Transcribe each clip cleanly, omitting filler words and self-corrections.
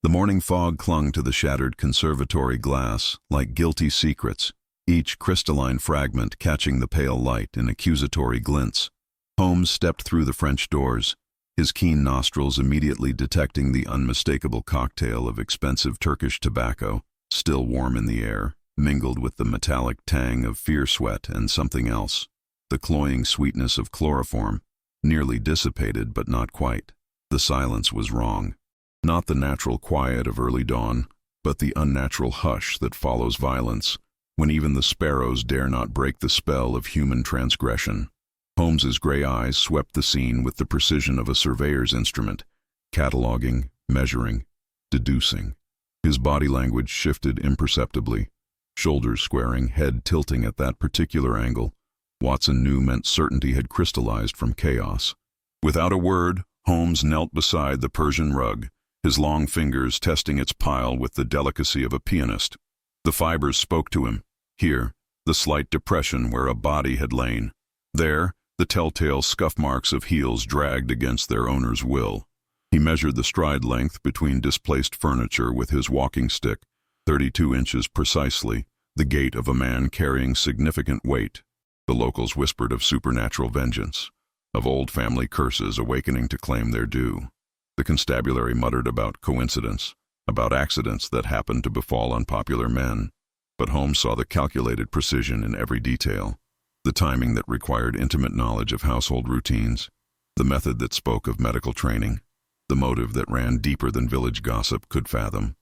The morning fog clung to the shattered conservatory glass like guilty secrets, each crystalline fragment catching the pale light in accusatory glints. Holmes stepped through the French doors, his keen nostrils immediately detecting the unmistakable cocktail of expensive Turkish tobacco, still warm in the air, mingled with the metallic tang of fear sweat and something else, the cloying sweetness of chloroform, nearly dissipated but not quite. The silence was wrong. Not the natural quiet of early dawn, but the unnatural hush that follows violence, when even the sparrows dare not break the spell of human transgression. Holmes's gray eyes swept the scene with the precision of a surveyor's instrument, cataloging, measuring, deducing. His body language shifted imperceptibly, shoulders squaring, head tilting at that particular angle. Watson knew meant certainty had crystallized from chaos. Without a word, Holmes knelt beside the Persian rug, his long fingers testing its pile with the delicacy of a pianist. The fibers spoke to him. Here, the slight depression where a body had lain. There, the telltale scuff marks of heels dragged against their owner's will. He measured the stride length between displaced furniture with his walking stick, 32 inches precisely, the gait of a man carrying significant weight. The locals whispered of supernatural vengeance, of old family curses awakening to claim their due. The constabulary muttered about coincidence, about accidents that happened to befall unpopular men. But Holmes saw the calculated precision in every detail, the timing that required intimate knowledge of household routines, the method that spoke of medical training, the motive that ran deeper than village gossip could fathom.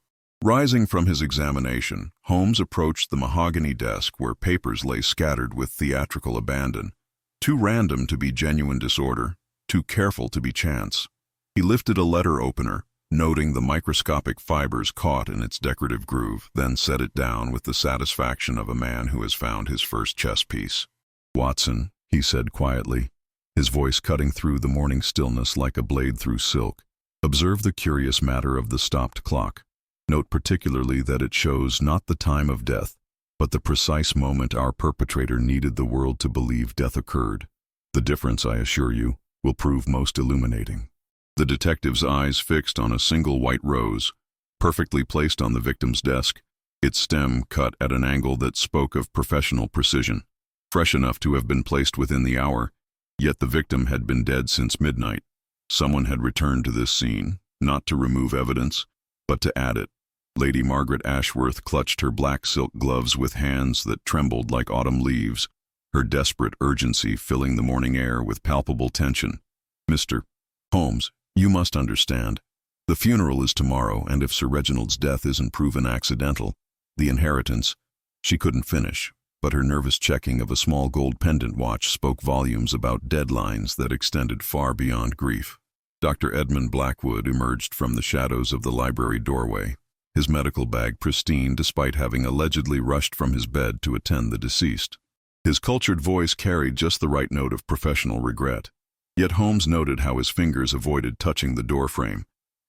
Rising from his examination, Holmes approached the mahogany desk where papers lay scattered with theatrical abandon, too random to be genuine disorder, too careful to be chance. He lifted a letter opener, noting the microscopic fibers caught in its decorative groove, then set it down with the satisfaction of a man who has found his first chess piece. "Watson," he said quietly, his voice cutting through the morning stillness like a blade through silk, "observe the curious matter of the stopped clock. Note particularly that it shows not the time of death, but the precise moment our perpetrator needed the world to believe death occurred. The difference, I assure you, will prove most illuminating." The detective's eyes fixed on a single white rose, perfectly placed on the victim's desk, its stem cut at an angle that spoke of professional precision, fresh enough to have been placed within the hour, yet the victim had been dead since midnight. Someone had returned to this scene, not to remove evidence, but to add it. Lady Margaret Ashworth clutched her black silk gloves with hands that trembled like autumn leaves, her desperate urgency filling the morning air with palpable tension. "Mr. Holmes, you must understand. The funeral is tomorrow, and if Sir Reginald's death isn't proven accidental, the inheritance—" She couldn't finish, but her nervous checking of a small gold pendant watch spoke volumes about deadlines that extended far beyond grief. Dr. Edmund Blackwood emerged from the shadows of the library doorway, his medical bag pristine despite having allegedly rushed from his bed to attend the deceased. His cultured voice carried just the right note of professional regret. Yet Holmes noted how his fingers avoided touching the doorframe,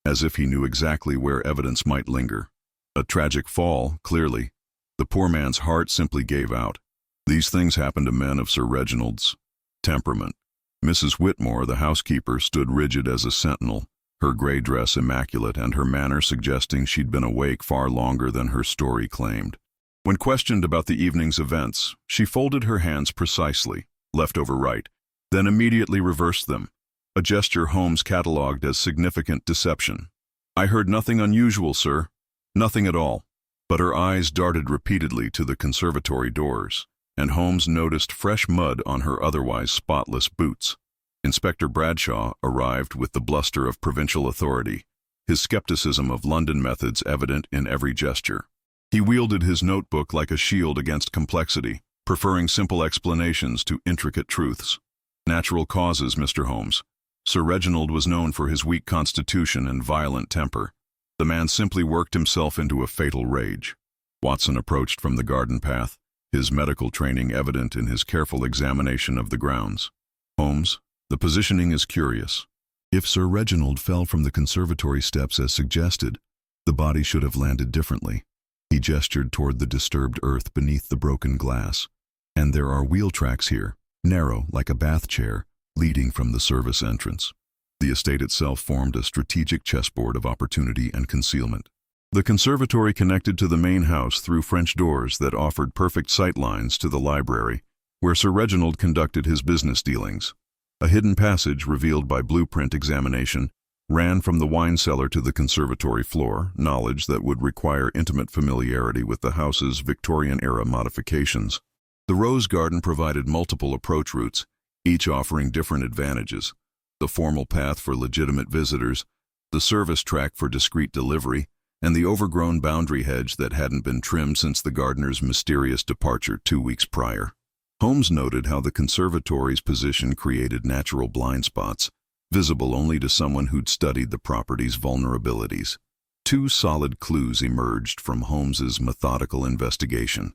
as if he knew exactly where evidence might linger. A tragic fall, clearly. The poor man's heart simply gave out. These things happen to men of Sir Reginald's temperament. Mrs. Whitmore, the housekeeper, stood rigid as a sentinel, her gray dress immaculate and her manner suggesting she'd been awake far longer than her story claimed. When questioned about the evening's events, she folded her hands precisely, left over right, then immediately reversed them, a gesture Holmes catalogued as significant deception. "I heard nothing unusual, sir. Nothing at all." But her eyes darted repeatedly to the conservatory doors, and Holmes noticed fresh mud on her otherwise spotless boots. Inspector Bradshaw arrived with the bluster of provincial authority, his skepticism of London methods evident in every gesture. He wielded his notebook like a shield against complexity, preferring simple explanations to intricate truths. "Natural causes, Mr. Holmes. Sir Reginald was known for his weak constitution and violent temper. The man simply worked himself into a fatal rage." Watson approached from the garden path, his medical training evident in his careful examination of the grounds. "Holmes, the positioning is curious. If Sir Reginald fell from the conservatory steps as suggested, the body should have landed differently." He gestured toward the disturbed earth beneath the broken glass. "And there are wheel tracks here, narrow like a bath chair, leading from the service entrance." The estate itself formed a strategic chessboard of opportunity and concealment. The conservatory connected to the main house through French doors that offered perfect sight lines to the library, where Sir Reginald conducted his business dealings. A hidden passage, revealed by blueprint examination, ran from the wine cellar to the conservatory floor, knowledge that would require intimate familiarity with the house's Victorian-era modifications. The rose garden provided multiple approach routes, each offering different advantages: the formal path for legitimate visitors, the service track for discreet delivery, and the overgrown boundary hedge that hadn't been trimmed since the gardener's mysterious departure 2 weeks prior. Holmes noted how the conservatory's position created natural blind spots, visible only to someone who'd studied the property's vulnerabilities. 2 solid clues emerged from Holmes's methodical investigation.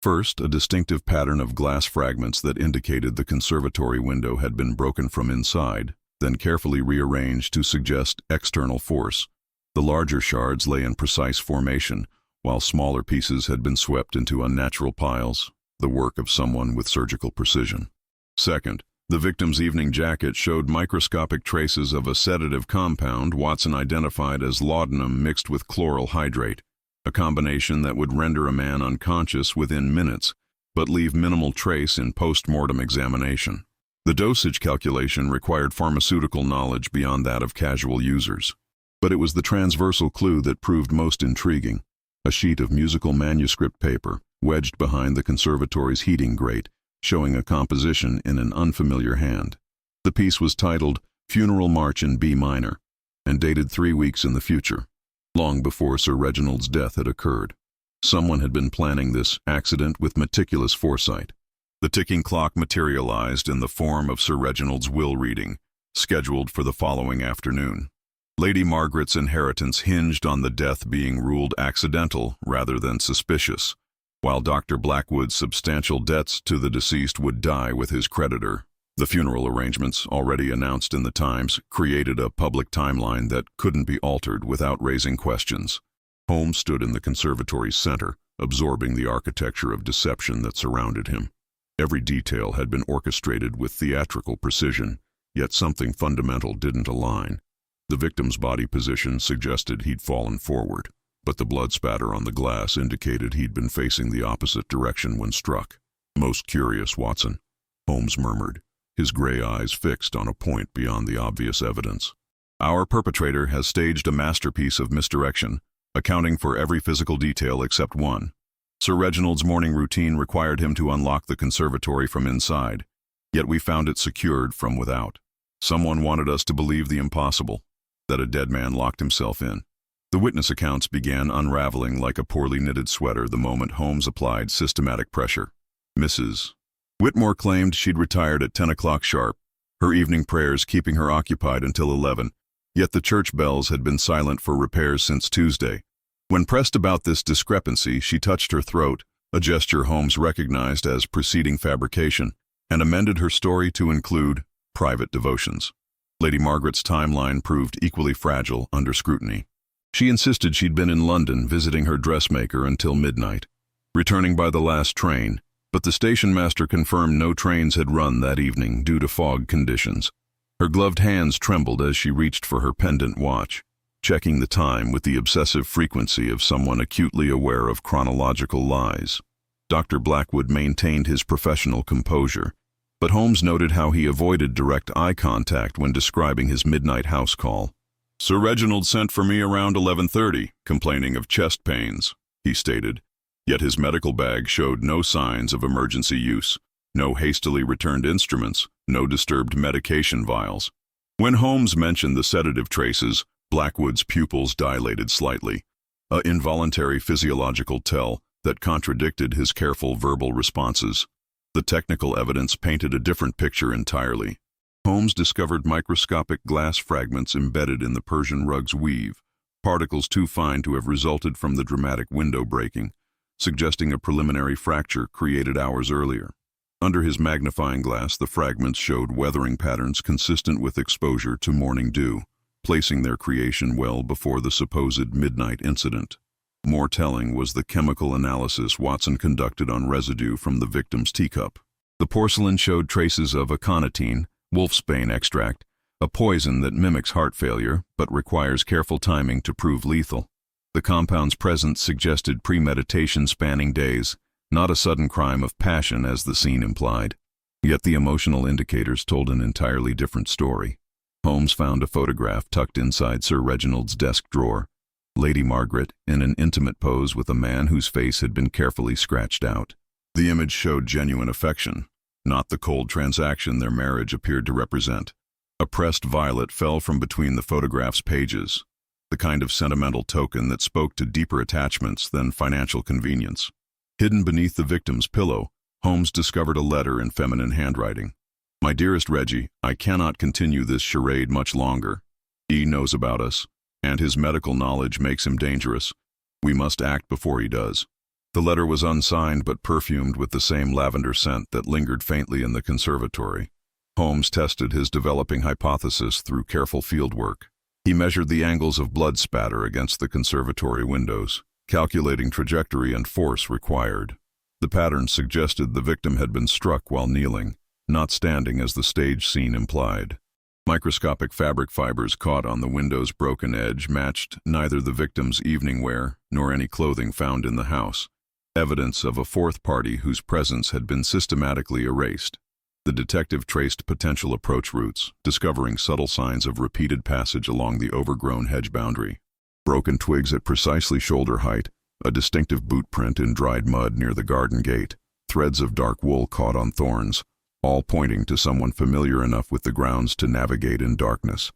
First, a distinctive pattern of glass fragments that indicated the conservatory window had been broken from inside, then carefully rearranged to suggest external force. The larger shards lay in precise formation, while smaller pieces had been swept into unnatural piles, the work of someone with surgical precision. Second, the victim's evening jacket showed microscopic traces of a sedative compound Watson identified as laudanum mixed with chloral hydrate, a combination that would render a man unconscious within minutes, but leave minimal trace in post-mortem examination. The dosage calculation required pharmaceutical knowledge beyond that of casual users. But it was the transversal clue that proved most intriguing: a sheet of musical manuscript paper, wedged behind the conservatory's heating grate, showing a composition in an unfamiliar hand. The piece was titled Funeral March in B minor, and dated 3 weeks in the future, long before Sir Reginald's death had occurred. Someone had been planning this accident with meticulous foresight. The ticking clock materialized in the form of Sir Reginald's will reading, scheduled for the following afternoon. Lady Margaret's inheritance hinged on the death being ruled accidental rather than suspicious, while Dr. Blackwood's substantial debts to the deceased would die with his creditor. The funeral arrangements, already announced in the Times, created a public timeline that couldn't be altered without raising questions. Holmes stood in the conservatory's center, absorbing the architecture of deception that surrounded him. Every detail had been orchestrated with theatrical precision, yet something fundamental didn't align. The victim's body position suggested he'd fallen forward, but the blood spatter on the glass indicated he'd been facing the opposite direction when struck. "Most curious, Watson," Holmes murmured, his gray eyes fixed on a point beyond the obvious evidence. "Our perpetrator has staged a masterpiece of misdirection, accounting for every physical detail except one. Sir Reginald's morning routine required him to unlock the conservatory from inside, yet we found it secured from without. Someone wanted us to believe the impossible, that a dead man locked himself in." The witness accounts began unraveling like a poorly knitted sweater the moment Holmes applied systematic pressure. Mrs. Whitmore claimed she'd retired at 10 o'clock sharp, her evening prayers keeping her occupied until 11, yet the church bells had been silent for repairs since Tuesday. When pressed about this discrepancy, she touched her throat, a gesture Holmes recognized as preceding fabrication, and amended her story to include private devotions. Lady Margaret's timeline proved equally fragile under scrutiny. She insisted she'd been in London visiting her dressmaker until midnight, returning by the last train, but the station master confirmed no trains had run that evening due to fog conditions. Her gloved hands trembled as she reached for her pendant watch, checking the time with the obsessive frequency of someone acutely aware of chronological lies. Dr. Blackwood maintained his professional composure, but Holmes noted how he avoided direct eye contact when describing his midnight house call. "Sir Reginald sent for me around 11:30, complaining of chest pains," he stated, yet his medical bag showed no signs of emergency use, no hastily returned instruments, no disturbed medication vials. When Holmes mentioned the sedative traces, Blackwood's pupils dilated slightly, an involuntary physiological tell that contradicted his careful verbal responses. The technical evidence painted a different picture entirely. Holmes discovered microscopic glass fragments embedded in the Persian rug's weave, particles too fine to have resulted from the dramatic window breaking, suggesting a preliminary fracture created hours earlier. Under his magnifying glass, the fragments showed weathering patterns consistent with exposure to morning dew, placing their creation well before the supposed midnight incident. More telling was the chemical analysis Watson conducted on residue from the victim's teacup. The porcelain showed traces of aconitine, wolfsbane extract, a poison that mimics heart failure but requires careful timing to prove lethal. The compound's presence suggested premeditation spanning days, not a sudden crime of passion as the scene implied. Yet the emotional indicators told an entirely different story. Holmes found a photograph tucked inside Sir Reginald's desk drawer. Lady Margaret, in an intimate pose with a man whose face had been carefully scratched out. The image showed genuine affection, not the cold transaction their marriage appeared to represent. A pressed violet fell from between the photograph's pages, the kind of sentimental token that spoke to deeper attachments than financial convenience. Hidden beneath the victim's pillow, Holmes discovered a letter in feminine handwriting. "My dearest Reggie, I cannot continue this charade much longer. E knows about us, and his medical knowledge makes him dangerous. We must act before he does." The letter was unsigned but perfumed with the same lavender scent that lingered faintly in the conservatory. Holmes tested his developing hypothesis through careful fieldwork. He measured the angles of blood spatter against the conservatory windows, calculating trajectory and force required. The pattern suggested the victim had been struck while kneeling, not standing as the stage scene implied. Microscopic fabric fibers caught on the window's broken edge matched neither the victim's evening wear nor any clothing found in the house, evidence of a fourth party whose presence had been systematically erased. The detective traced potential approach routes, discovering subtle signs of repeated passage along the overgrown hedge boundary. Broken twigs at precisely shoulder height, a distinctive boot print in dried mud near the garden gate, threads of dark wool caught on thorns, all pointing to someone familiar enough with the grounds to navigate in darkness.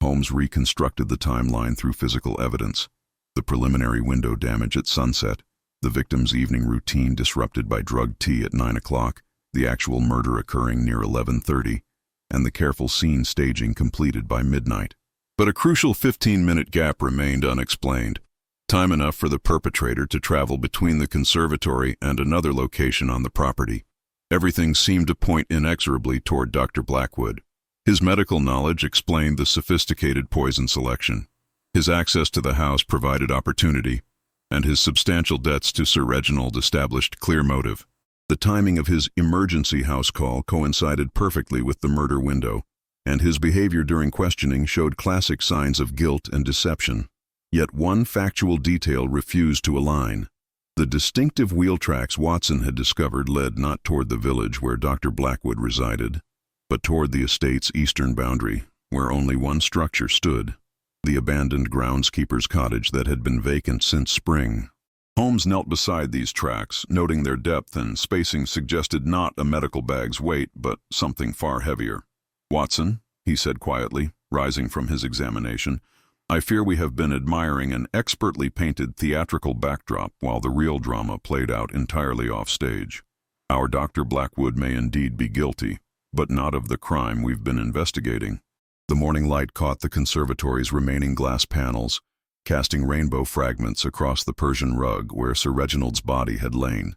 Holmes reconstructed the timeline through physical evidence. The preliminary window damage at sunset, the victim's evening routine disrupted by drugged tea at 9 o'clock, the actual murder occurring near 11:30, and the careful scene staging completed by midnight. But a crucial 15-minute gap remained unexplained, time enough for the perpetrator to travel between the conservatory and another location on the property. Everything seemed to point inexorably toward Dr. Blackwood. His medical knowledge explained the sophisticated poison selection. His access to the house provided opportunity, and his substantial debts to Sir Reginald established clear motive. The timing of his emergency house call coincided perfectly with the murder window, and his behavior during questioning showed classic signs of guilt and deception. Yet one factual detail refused to align. The distinctive wheel tracks Watson had discovered led not toward the village where Dr. Blackwood resided, but toward the estate's eastern boundary, where only one structure stood, the abandoned groundskeeper's cottage that had been vacant since spring. Holmes knelt beside these tracks, noting their depth and spacing suggested not a medical bag's weight, but something far heavier. "Watson," he said quietly, rising from his examination, "I fear we have been admiring an expertly painted theatrical backdrop while the real drama played out entirely off stage. Our Dr. Blackwood may indeed be guilty, but not of the crime we've been investigating." The morning light caught the conservatory's remaining glass panels, casting rainbow fragments across the Persian rug where Sir Reginald's body had lain.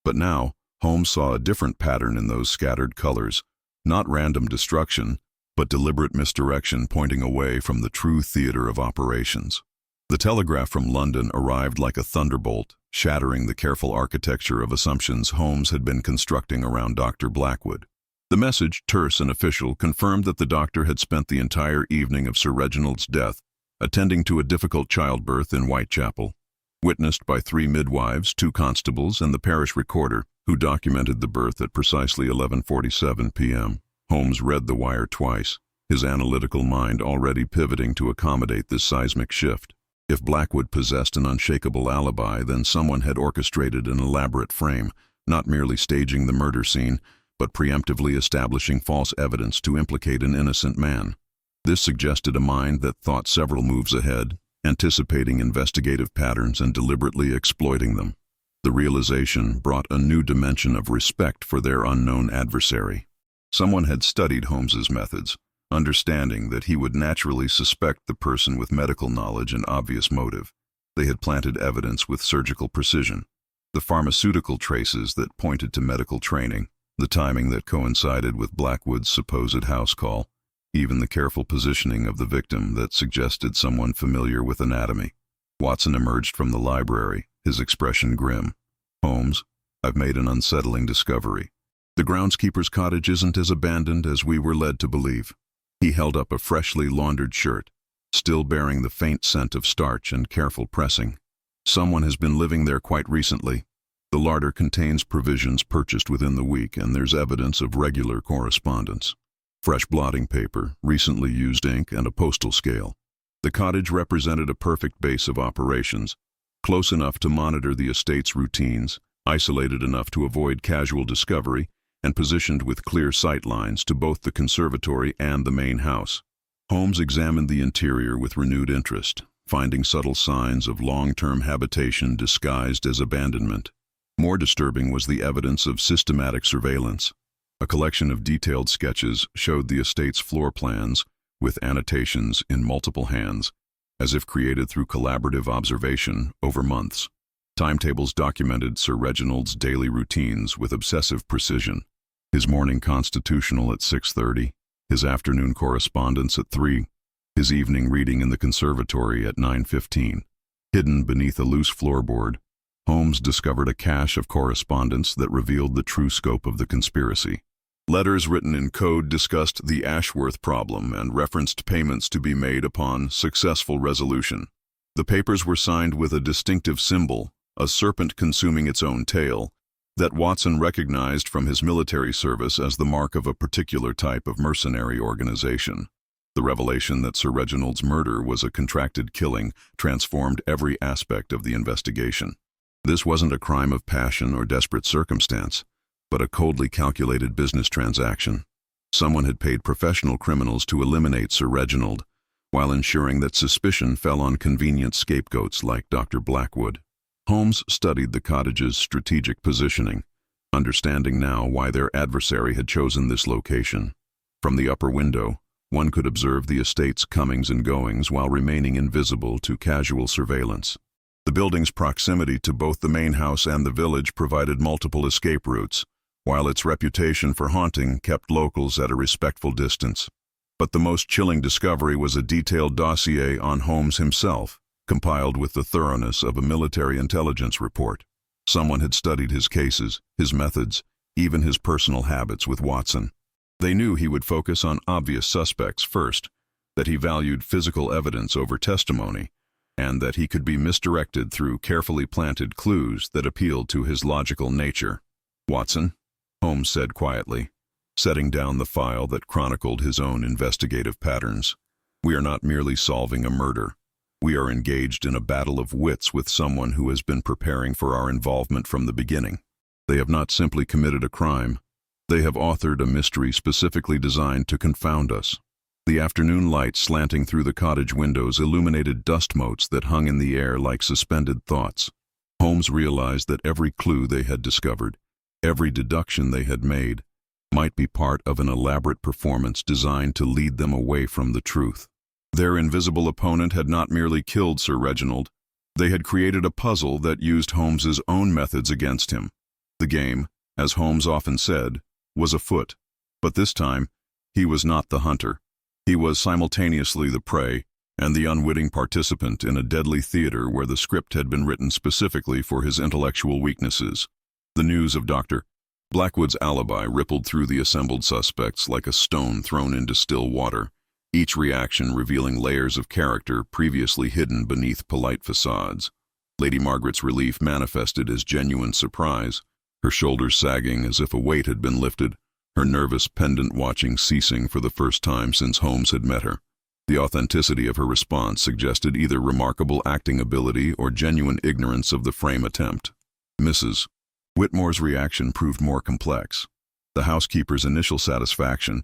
But now, Holmes saw a different pattern in those scattered colors, not random destruction, but deliberate misdirection pointing away from the true theater of operations. The telegraph from London arrived like a thunderbolt, shattering the careful architecture of assumptions Holmes had been constructing around Dr. Blackwood. The message, terse and official, confirmed that the doctor had spent the entire evening of Sir Reginald's death attending to a difficult childbirth in Whitechapel, witnessed by 3 midwives, 2 constables, and the parish recorder, who documented the birth at precisely 11:47 p.m. Holmes read the wire twice, his analytical mind already pivoting to accommodate this seismic shift. If Blackwood possessed an unshakable alibi, then someone had orchestrated an elaborate frame, not merely staging the murder scene, but preemptively establishing false evidence to implicate an innocent man. This suggested a mind that thought several moves ahead, anticipating investigative patterns and deliberately exploiting them. The realization brought a new dimension of respect for their unknown adversary. Someone had studied Holmes's methods, understanding that he would naturally suspect the person with medical knowledge and obvious motive. They had planted evidence with surgical precision. The pharmaceutical traces that pointed to medical training, the timing that coincided with Blackwood's supposed house call, even the careful positioning of the victim that suggested someone familiar with anatomy. Watson emerged from the library, his expression grim. "Holmes, I've made an unsettling discovery. The groundskeeper's cottage isn't as abandoned as we were led to believe." He held up a freshly laundered shirt, still bearing the faint scent of starch and careful pressing. Someone has been living there quite recently. The larder contains provisions purchased within the week, and there's evidence of regular correspondence. Fresh blotting paper, recently used ink, and a postal scale. The cottage represented a perfect base of operations, close enough to monitor the estate's routines, isolated enough to avoid casual discovery, and positioned with clear sight lines to both the conservatory and the main house. Holmes examined the interior with renewed interest, finding subtle signs of long-term habitation disguised as abandonment. More disturbing was the evidence of systematic surveillance. A collection of detailed sketches showed the estate's floor plans, with annotations in multiple hands, as if created through collaborative observation over months. Timetables documented Sir Reginald's daily routines with obsessive precision. His morning constitutional at 6:30, his afternoon correspondence at 3, his evening reading in the conservatory at 9:15. Hidden beneath a loose floorboard, Holmes discovered a cache of correspondence that revealed the true scope of the conspiracy. Letters written in code discussed the Ashworth problem and referenced payments to be made upon successful resolution. The papers were signed with a distinctive symbol, a serpent consuming its own tail, that Watson recognized from his military service as the mark of a particular type of mercenary organization. The revelation that Sir Reginald's murder was a contracted killing transformed every aspect of the investigation. This wasn't a crime of passion or desperate circumstance, but a coldly calculated business transaction. Someone had paid professional criminals to eliminate Sir Reginald, while ensuring that suspicion fell on convenient scapegoats like Dr. Blackwood. Holmes studied the cottage's strategic positioning, understanding now why their adversary had chosen this location. From the upper window, one could observe the estate's comings and goings while remaining invisible to casual surveillance. The building's proximity to both the main house and the village provided multiple escape routes, while its reputation for haunting kept locals at a respectful distance. But the most chilling discovery was a detailed dossier on Holmes himself, compiled with the thoroughness of a military intelligence report. Someone had studied his cases, his methods, even his personal habits with Watson. They knew he would focus on obvious suspects first, that he valued physical evidence over testimony, and that he could be misdirected through carefully planted clues that appealed to his logical nature. "Watson," Holmes said quietly, setting down the file that chronicled his own investigative patterns, "we are not merely solving a murder. We are engaged in a battle of wits with someone who has been preparing for our involvement from the beginning. They have not simply committed a crime. They have authored a mystery specifically designed to confound us." The afternoon light slanting through the cottage windows illuminated dust motes that hung in the air like suspended thoughts. Holmes realized that every clue they had discovered, every deduction they had made, might be part of an elaborate performance designed to lead them away from the truth. Their invisible opponent had not merely killed Sir Reginald. They had created a puzzle that used Holmes's own methods against him. The game, as Holmes often said, was afoot. But this time, he was not the hunter. He was simultaneously the prey and the unwitting participant in a deadly theater where the script had been written specifically for his intellectual weaknesses. The news of Dr. Blackwood's alibi rippled through the assembled suspects like a stone thrown into still water, each reaction revealing layers of character previously hidden beneath polite facades. Lady Margaret's relief manifested as genuine surprise, her shoulders sagging as if a weight had been lifted, her nervous pendant watching ceasing for the first time since Holmes had met her. The authenticity of her response suggested either remarkable acting ability or genuine ignorance of the frame attempt. Mrs. Whitmore's reaction proved more complex. The housekeeper's initial satisfaction,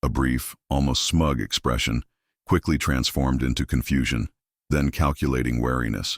a brief, almost smug expression, quickly transformed into confusion, then calculating wariness.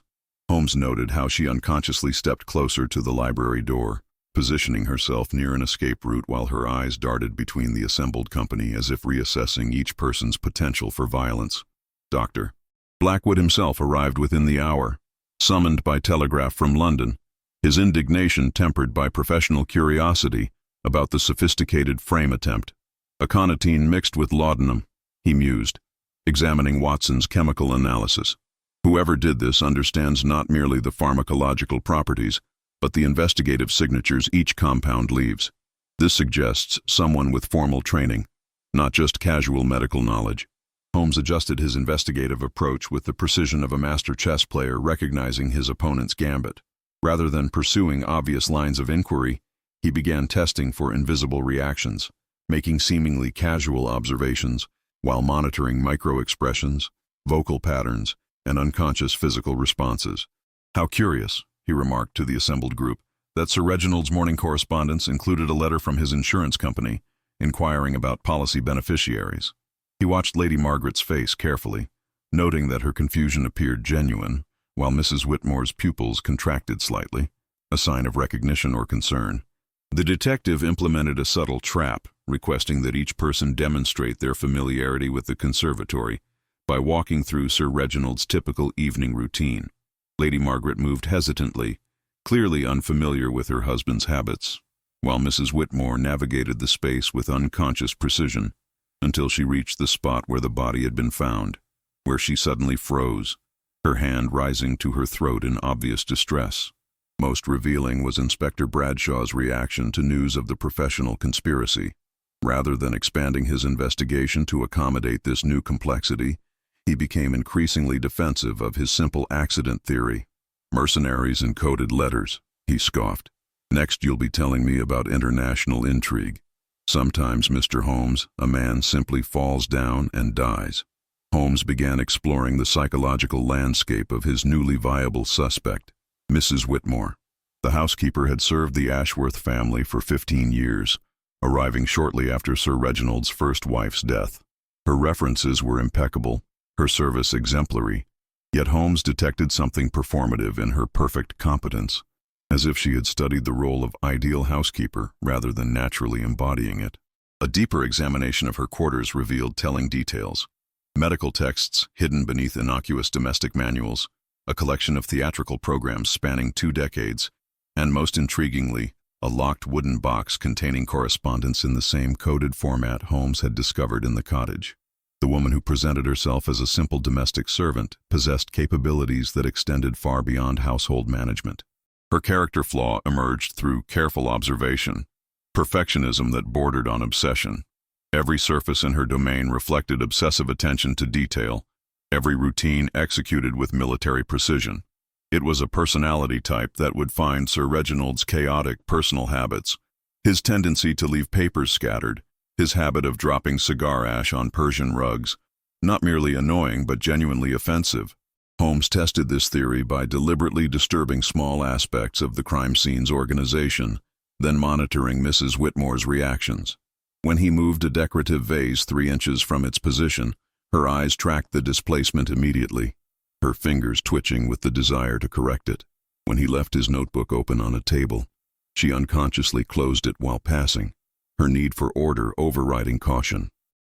Holmes noted how she unconsciously stepped closer to the library door, positioning herself near an escape route while her eyes darted between the assembled company as if reassessing each person's potential for violence. Dr. Blackwood himself arrived within the hour, summoned by telegraph from London, his indignation tempered by professional curiosity about the sophisticated frame attempt. "Aconitine mixed with laudanum," he mused, examining Watson's chemical analysis. "Whoever did this understands not merely the pharmacological properties, but the investigative signatures each compound leaves. This suggests someone with formal training. not just casual medical knowledge. Holmes adjusted his investigative approach with the precision of a master chess player recognizing his opponent's gambit. Rather than pursuing obvious lines of inquiry, he began testing for invisible reactions, making seemingly casual observations while monitoring micro-expressions, vocal patterns, and unconscious physical responses. "How curious," he remarked to the assembled group, that Sir Reginald's morning correspondence included a letter from his insurance company, inquiring about policy beneficiaries. He watched Lady Margaret's face carefully, noting that her confusion appeared genuine, while Mrs. Whitmore's pupils contracted slightly, a sign of recognition or concern. The detective implemented a subtle trap, requesting that each person demonstrate their familiarity with the conservatory by walking through Sir Reginald's typical evening routine. Lady Margaret moved hesitantly, clearly unfamiliar with her husband's habits, while Mrs. Whitmore navigated the space with unconscious precision until she reached the spot where the body had been found, where she suddenly froze, her hand rising to her throat in obvious distress. Most revealing was Inspector Bradshaw's reaction to news of the professional conspiracy. Rather than expanding his investigation to accommodate this new complexity, he became increasingly defensive of his simple accident theory. "Mercenaries and coded letters," he scoffed. "Next you'll be telling me about international intrigue. Sometimes, Mr. Holmes, a man simply falls down and dies." Holmes began exploring the psychological landscape of his newly viable suspect, Mrs. Whitmore. The housekeeper had served the Ashworth family for 15 years, arriving shortly after Sir Reginald's first wife's death. Her references were impeccable, her service exemplary, yet Holmes detected something performative in her perfect competence, as if she had studied the role of ideal housekeeper rather than naturally embodying it. A deeper examination of her quarters revealed telling details: medical texts hidden beneath innocuous domestic manuals, a collection of theatrical programs spanning 2 decades, and most intriguingly, a locked wooden box containing correspondence in the same coded format Holmes had discovered in the cottage. The woman who presented herself as a simple domestic servant possessed capabilities that extended far beyond household management. Her character flaw emerged through careful observation, perfectionism that bordered on obsession. Every surface in her domain reflected obsessive attention to detail, every routine executed with military precision. It was a personality type that would find Sir Reginald's chaotic personal habits, his tendency to leave papers scattered, his habit of dropping cigar ash on Persian rugs, not merely annoying but genuinely offensive. Holmes tested this theory by deliberately disturbing small aspects of the crime scene's organization, then monitoring Mrs. Whitmore's reactions. When he moved a decorative vase 3 inches from its position, her eyes tracked the displacement immediately, her fingers twitching with the desire to correct it. When he left his notebook open on a table, she unconsciously closed it while passing, her need for order overriding caution.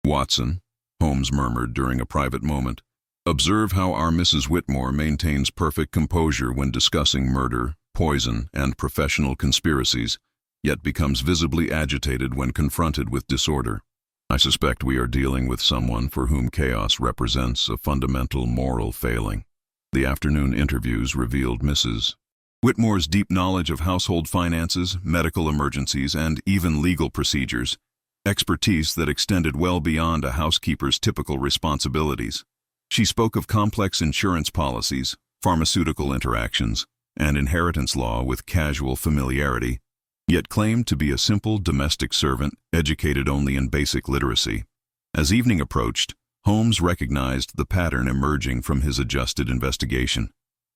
"Watson," Holmes murmured during a private moment, "observe how our Mrs. Whitmore maintains perfect composure when discussing murder, poison, and professional conspiracies, yet becomes visibly agitated when confronted with disorder. I suspect we are dealing with someone for whom chaos represents a fundamental moral failing." The afternoon interviews revealed Mrs. Whitmore's deep knowledge of household finances, medical emergencies, and even legal procedures, expertise that extended well beyond a housekeeper's typical responsibilities. She spoke of complex insurance policies, pharmaceutical interactions, and inheritance law with casual familiarity, yet claimed to be a simple domestic servant educated only in basic literacy. As evening approached, Holmes recognized the pattern emerging from his adjusted investigation.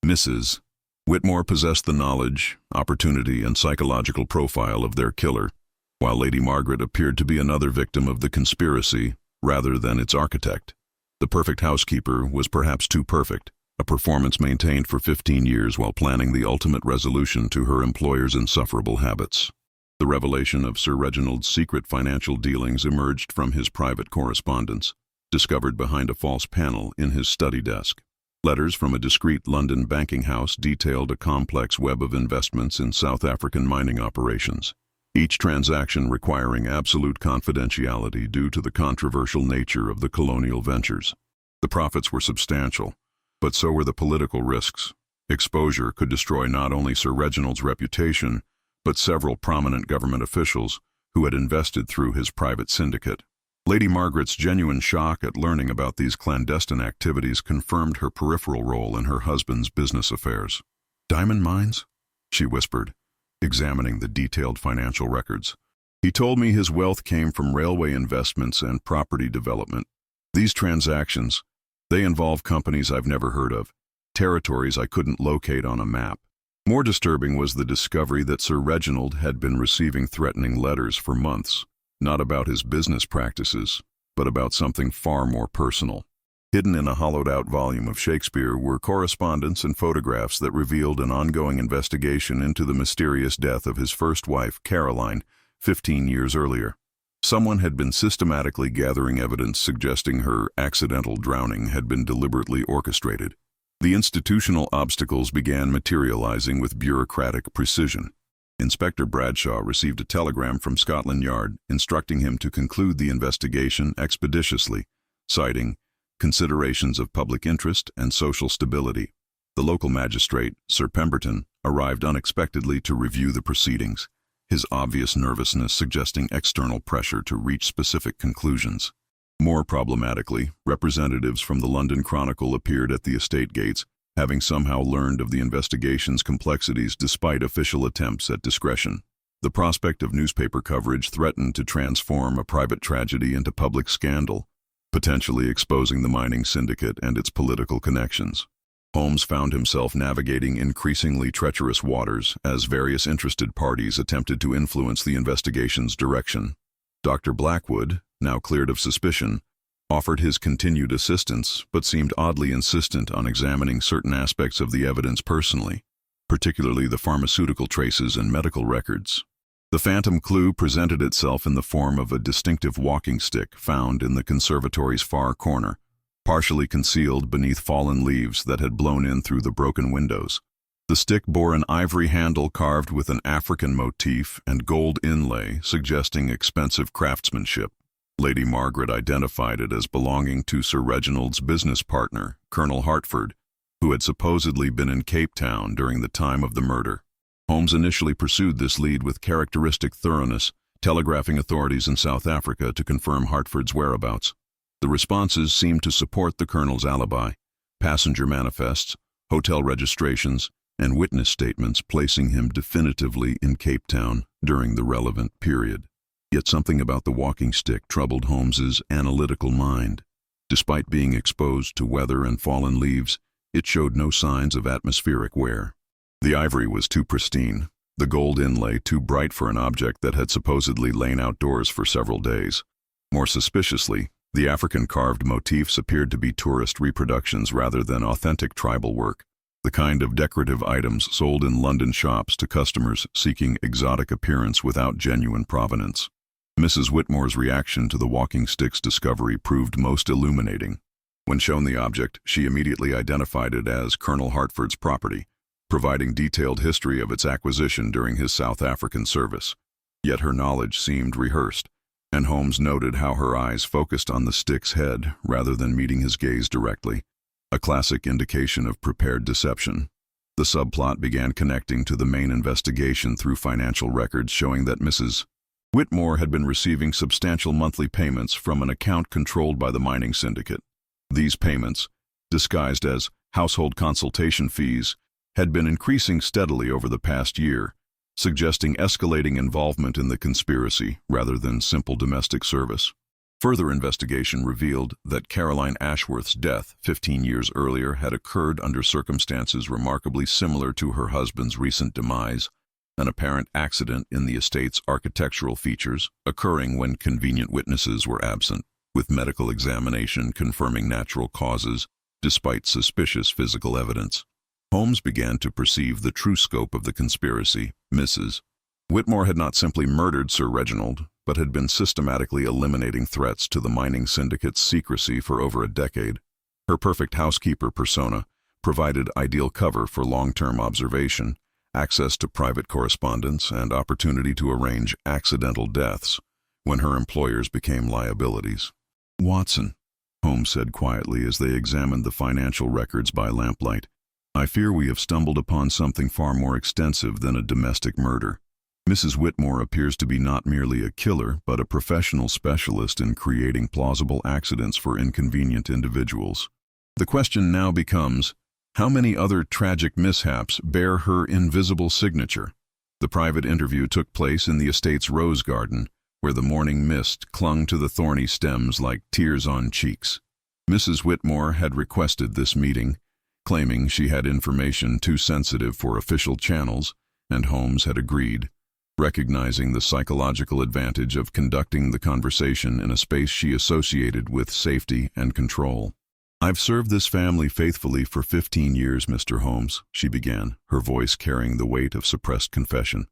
Mrs. Whitmore possessed the knowledge, opportunity, and psychological profile of their killer, while Lady Margaret appeared to be another victim of the conspiracy rather than its architect. The perfect housekeeper was perhaps too perfect, a performance maintained for 15 years while planning the ultimate resolution to her employer's insufferable habits. The revelation of Sir Reginald's secret financial dealings emerged from his private correspondence, discovered behind a false panel in his study desk. Letters from a discreet London banking house detailed a complex web of investments in South African mining operations, each transaction requiring absolute confidentiality due to the controversial nature of the colonial ventures. The profits were substantial, but so were the political risks. Exposure could destroy not only Sir Reginald's reputation, but several prominent government officials who had invested through his private syndicate. Lady Margaret's genuine shock at learning about these clandestine activities confirmed her peripheral role in her husband's business affairs. "Diamond mines?" she whispered, examining the detailed financial records. "He told me his wealth came from railway investments and property development. These transactions, they involve companies I've never heard of, territories I couldn't locate on a map." More disturbing was the discovery that Sir Reginald had been receiving threatening letters for months, not about his business practices, but about something far more personal. Hidden in a hollowed-out volume of Shakespeare were correspondence and photographs that revealed an ongoing investigation into the mysterious death of his first wife, Caroline, 15 years earlier. Someone had been systematically gathering evidence suggesting her accidental drowning had been deliberately orchestrated. The institutional obstacles began materializing with bureaucratic precision. Inspector Bradshaw received a telegram from Scotland Yard instructing him to conclude the investigation expeditiously, citing considerations of public interest and social stability. The local magistrate, Sir Pemberton, arrived unexpectedly to review the proceedings, his obvious nervousness suggesting external pressure to reach specific conclusions. More problematically, representatives from the London Chronicle appeared at the estate gates, having somehow learned of the investigation's complexities despite official attempts at discretion. The prospect of newspaper coverage threatened to transform a private tragedy into public scandal, potentially exposing the mining syndicate and its political connections. Holmes found himself navigating increasingly treacherous waters as various interested parties attempted to influence the investigation's direction. Dr. Blackwood, now cleared of suspicion, offered his continued assistance but seemed oddly insistent on examining certain aspects of the evidence personally, particularly the pharmaceutical traces and medical records. The phantom clue presented itself in the form of a distinctive walking stick found in the conservatory's far corner, partially concealed beneath fallen leaves that had blown in through the broken windows. The stick bore an ivory handle carved with an African motif and gold inlay suggesting expensive craftsmanship. Lady Margaret identified it as belonging to Sir Reginald's business partner, Colonel Hertford, who had supposedly been in Cape Town during the time of the murder. Holmes initially pursued this lead with characteristic thoroughness, telegraphing authorities in South Africa to confirm Hertford's whereabouts. The responses seemed to support the colonel's alibi, passenger manifests, hotel registrations, and witness statements placing him definitively in Cape Town during the relevant period. Yet something about the walking stick troubled Holmes's analytical mind. Despite being exposed to weather and fallen leaves, it showed no signs of atmospheric wear. The ivory was too pristine, the gold inlay too bright for an object that had supposedly lain outdoors for several days. More suspiciously, the African carved motifs appeared to be tourist reproductions rather than authentic tribal work, the kind of decorative items sold in London shops to customers seeking exotic appearance without genuine provenance. Mrs. Whitmore's reaction to the walking stick's discovery proved most illuminating. When shown the object, she immediately identified it as Colonel Hertford's property, providing detailed history of its acquisition during his South African service. Yet her knowledge seemed rehearsed, and Holmes noted how her eyes focused on the stick's head rather than meeting his gaze directly, a classic indication of prepared deception. The subplot began connecting to the main investigation through financial records showing that Mrs. Whitmore had been receiving substantial monthly payments from an account controlled by the mining syndicate. These payments, disguised as household consultation fees, had been increasing steadily over the past year, suggesting escalating involvement in the conspiracy rather than simple domestic service. Further investigation revealed that Caroline Ashworth's death 15 years earlier had occurred under circumstances remarkably similar to her husband's recent demise, an apparent accident in the estate's architectural features, occurring when convenient witnesses were absent, with medical examination confirming natural causes despite suspicious physical evidence. Holmes began to perceive the true scope of the conspiracy. Mrs. Whitmore had not simply murdered Sir Reginald, but had been systematically eliminating threats to the mining syndicate's secrecy for over a decade. Her perfect housekeeper persona provided ideal cover for long-term observation, access to private correspondence, and opportunity to arrange accidental deaths when her employers became liabilities. "Watson," Holmes said quietly as they examined the financial records by lamplight, "I fear we have stumbled upon something far more extensive than a domestic murder." Mrs. Whitmore appears to be not merely a killer, but a professional specialist in creating plausible accidents for inconvenient individuals. The question now becomes, how many other tragic mishaps bear her invisible signature? The private interview took place in the estate's rose garden, where the morning mist clung to the thorny stems like tears on cheeks. Mrs. Whitmore had requested this meeting, claiming she had information too sensitive for official channels, and Holmes had agreed, recognizing the psychological advantage of conducting the conversation in a space she associated with safety and control. "I've served this family faithfully for 15 years, Mr. Holmes," she began, her voice carrying the weight of suppressed confession.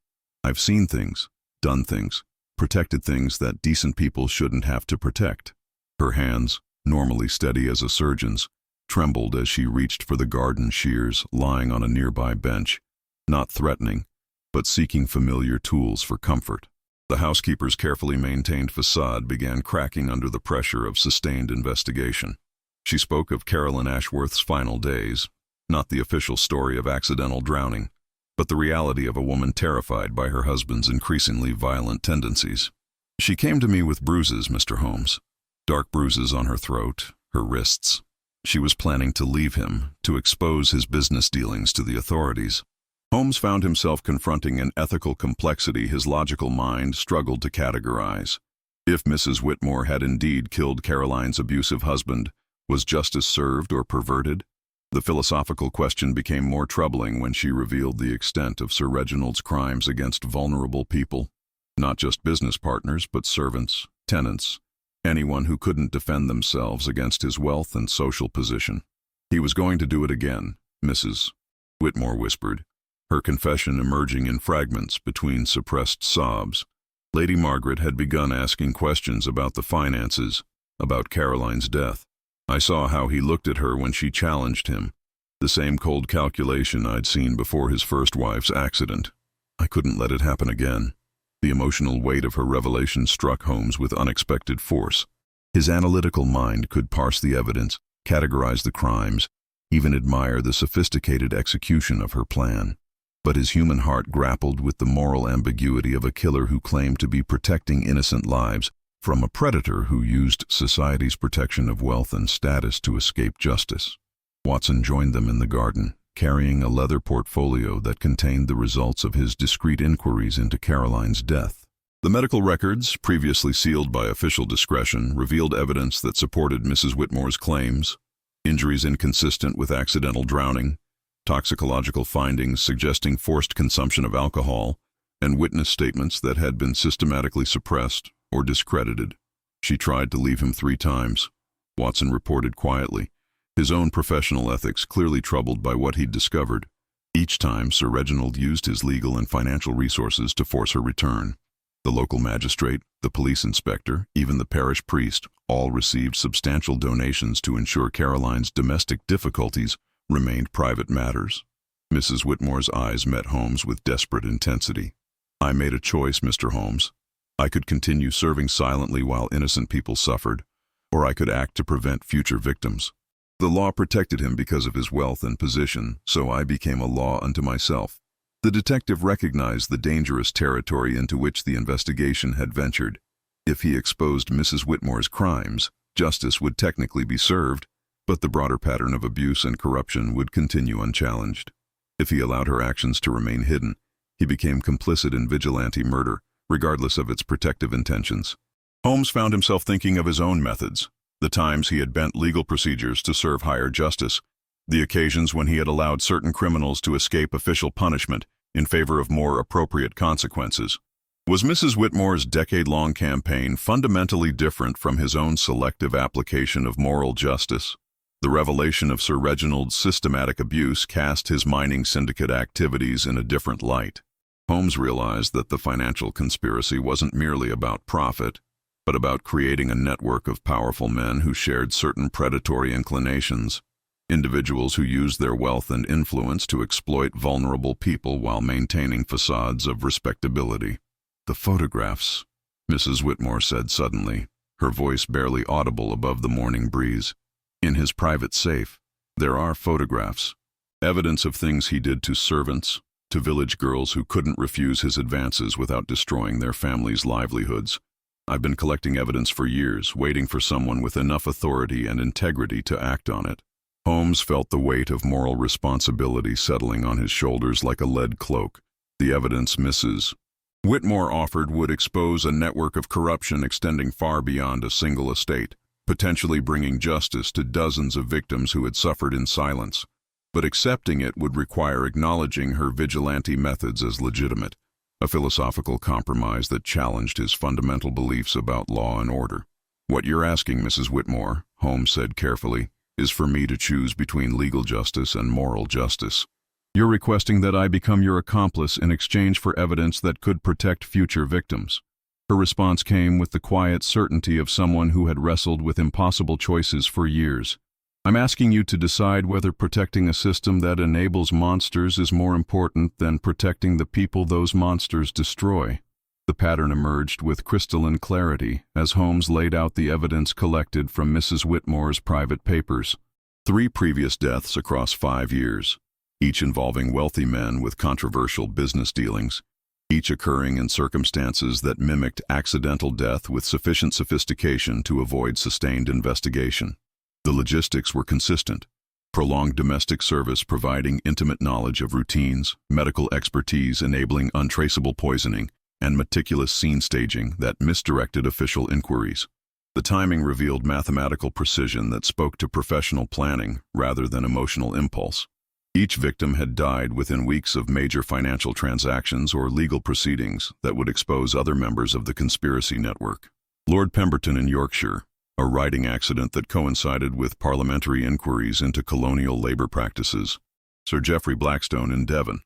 "I've seen things, done things, protected things that decent people shouldn't have to protect." Her hands, normally steady as a surgeon's, trembled as she reached for the garden shears lying on a nearby bench, not threatening, but seeking familiar tools for comfort. The housekeeper's carefully maintained facade began cracking under the pressure of sustained investigation. She spoke of Carolyn Ashworth's final days, not the official story of accidental drowning, but the reality of a woman terrified by her husband's increasingly violent tendencies. "She came to me with bruises, Mr. Holmes. Dark bruises on her throat, her wrists. She was planning to leave him, to expose his business dealings to the authorities." Holmes found himself confronting an ethical complexity his logical mind struggled to categorize. If Mrs. Whitmore had indeed killed Caroline's abusive husband, was justice served or perverted? The philosophical question became more troubling when she revealed the extent of Sir Reginald's crimes against vulnerable people. Not just business partners, but servants, tenants, anyone who couldn't defend themselves against his wealth and social position. "He was going to do it again," Mrs. Whitmore whispered, her confession emerging in fragments between suppressed sobs. Lady Margaret had begun asking questions about the finances, about Caroline's death. "I saw how he looked at her when she challenged him, the same cold calculation I'd seen before his first wife's accident. I couldn't let it happen again." The emotional weight of her revelation struck Holmes with unexpected force. His analytical mind could parse the evidence, categorize the crimes, even admire the sophisticated execution of her plan. But his human heart grappled with the moral ambiguity of a killer who claimed to be protecting innocent lives from a predator who used society's protection of wealth and status to escape justice. Watson joined them in the garden, carrying a leather portfolio that contained the results of his discreet inquiries into Caroline's death. The medical records, previously sealed by official discretion, revealed evidence that supported Mrs. Whitmore's claims: injuries inconsistent with accidental drowning, toxicological findings suggesting forced consumption of alcohol, and witness statements that had been systematically suppressed or discredited. "She tried to leave him 3 times, Watson reported quietly, his own professional ethics clearly troubled by what he'd discovered. Each time, Sir Reginald used his legal and financial resources to force her return. The local magistrate, the police inspector, even the parish priest, all received substantial donations to ensure Caroline's domestic difficulties remained private matters." Mrs. Whitmore's eyes met Holmes with desperate intensity. "I made a choice, Mr. Holmes. I could continue serving silently while innocent people suffered, or I could act to prevent future victims. The law protected him because of his wealth and position, so I became a law unto myself." The detective recognized the dangerous territory into which the investigation had ventured. If he exposed Mrs. Whitmore's crimes, justice would technically be served, but the broader pattern of abuse and corruption would continue unchallenged. If he allowed her actions to remain hidden, he became complicit in vigilante murder, regardless of its protective intentions. Holmes found himself thinking of his own methods, the times he had bent legal procedures to serve higher justice, the occasions when he had allowed certain criminals to escape official punishment in favor of more appropriate consequences. Was Mrs. Whitmore's decade-long campaign fundamentally different from his own selective application of moral justice? The revelation of Sir Reginald's systematic abuse cast his mining syndicate activities in a different light. Holmes realized that the financial conspiracy wasn't merely about profit, but about creating a network of powerful men who shared certain predatory inclinations, individuals who used their wealth and influence to exploit vulnerable people while maintaining facades of respectability. "The photographs," Mrs. Whitmore said suddenly, her voice barely audible above the morning breeze. "In his private safe, there are photographs, evidence of things he did to servants, to village girls who couldn't refuse his advances without destroying their families' livelihoods. I've been collecting evidence for years, waiting for someone with enough authority and integrity to act on it. Holmes felt the weight of moral responsibility settling on his shoulders like a lead cloak. The evidence Mrs. Whitmore offered would expose a network of corruption extending far beyond a single estate, potentially bringing justice to dozens of victims who had suffered in silence. But accepting it would require acknowledging her vigilante methods as legitimate, a philosophical compromise that challenged his fundamental beliefs about law and order. "What you're asking, Mrs. Whitmore," Holmes said carefully, "is for me to choose between legal justice and moral justice. You're requesting that I become your accomplice in exchange for evidence that could protect future victims." Her response came with the quiet certainty of someone who had wrestled with impossible choices for years. "I'm asking you to decide whether protecting a system that enables monsters is more important than protecting the people those monsters destroy." The pattern emerged with crystalline clarity as Holmes laid out the evidence collected from Mrs. Whitmore's private papers. 3 previous deaths across 5 years, each involving wealthy men with controversial business dealings, each occurring in circumstances that mimicked accidental death with sufficient sophistication to avoid sustained investigation. The logistics were consistent: prolonged domestic service providing intimate knowledge of routines, medical expertise enabling untraceable poisoning, and meticulous scene staging that misdirected official inquiries. The timing revealed mathematical precision that spoke to professional planning rather than emotional impulse. Each victim had died within weeks of major financial transactions or legal proceedings that would expose other members of the conspiracy network. Lord Pemberton in Yorkshire, a riding accident that coincided with parliamentary inquiries into colonial labor practices. Sir Geoffrey Blackstone in Devon,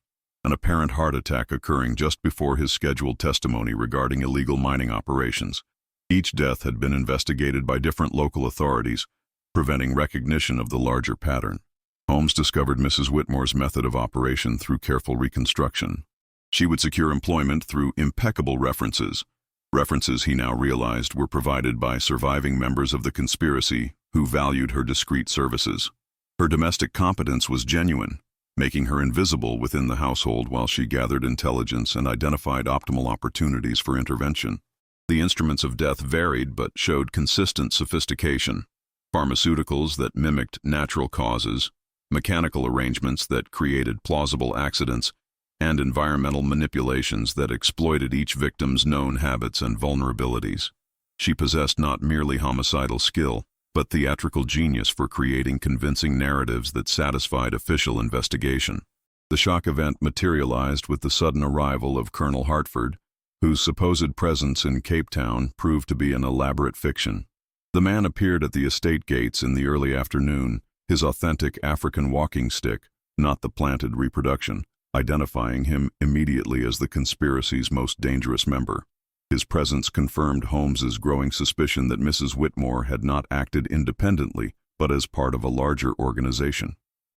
an apparent heart attack occurring just before his scheduled testimony regarding illegal mining operations. Each death had been investigated by different local authorities, preventing recognition of the larger pattern. Holmes discovered Mrs. Whitmore's method of operation through careful reconstruction. She would secure employment through impeccable references. References he now realized were provided by surviving members of the conspiracy who valued her discreet services. Her domestic competence was genuine, making her invisible within the household while she gathered intelligence and identified optimal opportunities for intervention. The instruments of death varied but showed consistent sophistication: pharmaceuticals that mimicked natural causes, mechanical arrangements that created plausible accidents, and environmental manipulations that exploited each victim's known habits and vulnerabilities. She possessed not merely homicidal skill, but theatrical genius for creating convincing narratives that satisfied official investigation. The shock event materialized with the sudden arrival of Colonel Hartford, whose supposed presence in Cape Town proved to be an elaborate fiction. The man appeared at the estate gates in the early afternoon, his authentic African walking stick, not the planted reproduction, identifying him immediately as the conspiracy's most dangerous member. His presence confirmed Holmes's growing suspicion that Mrs. Whitmore had not acted independently, but as part of a larger organization.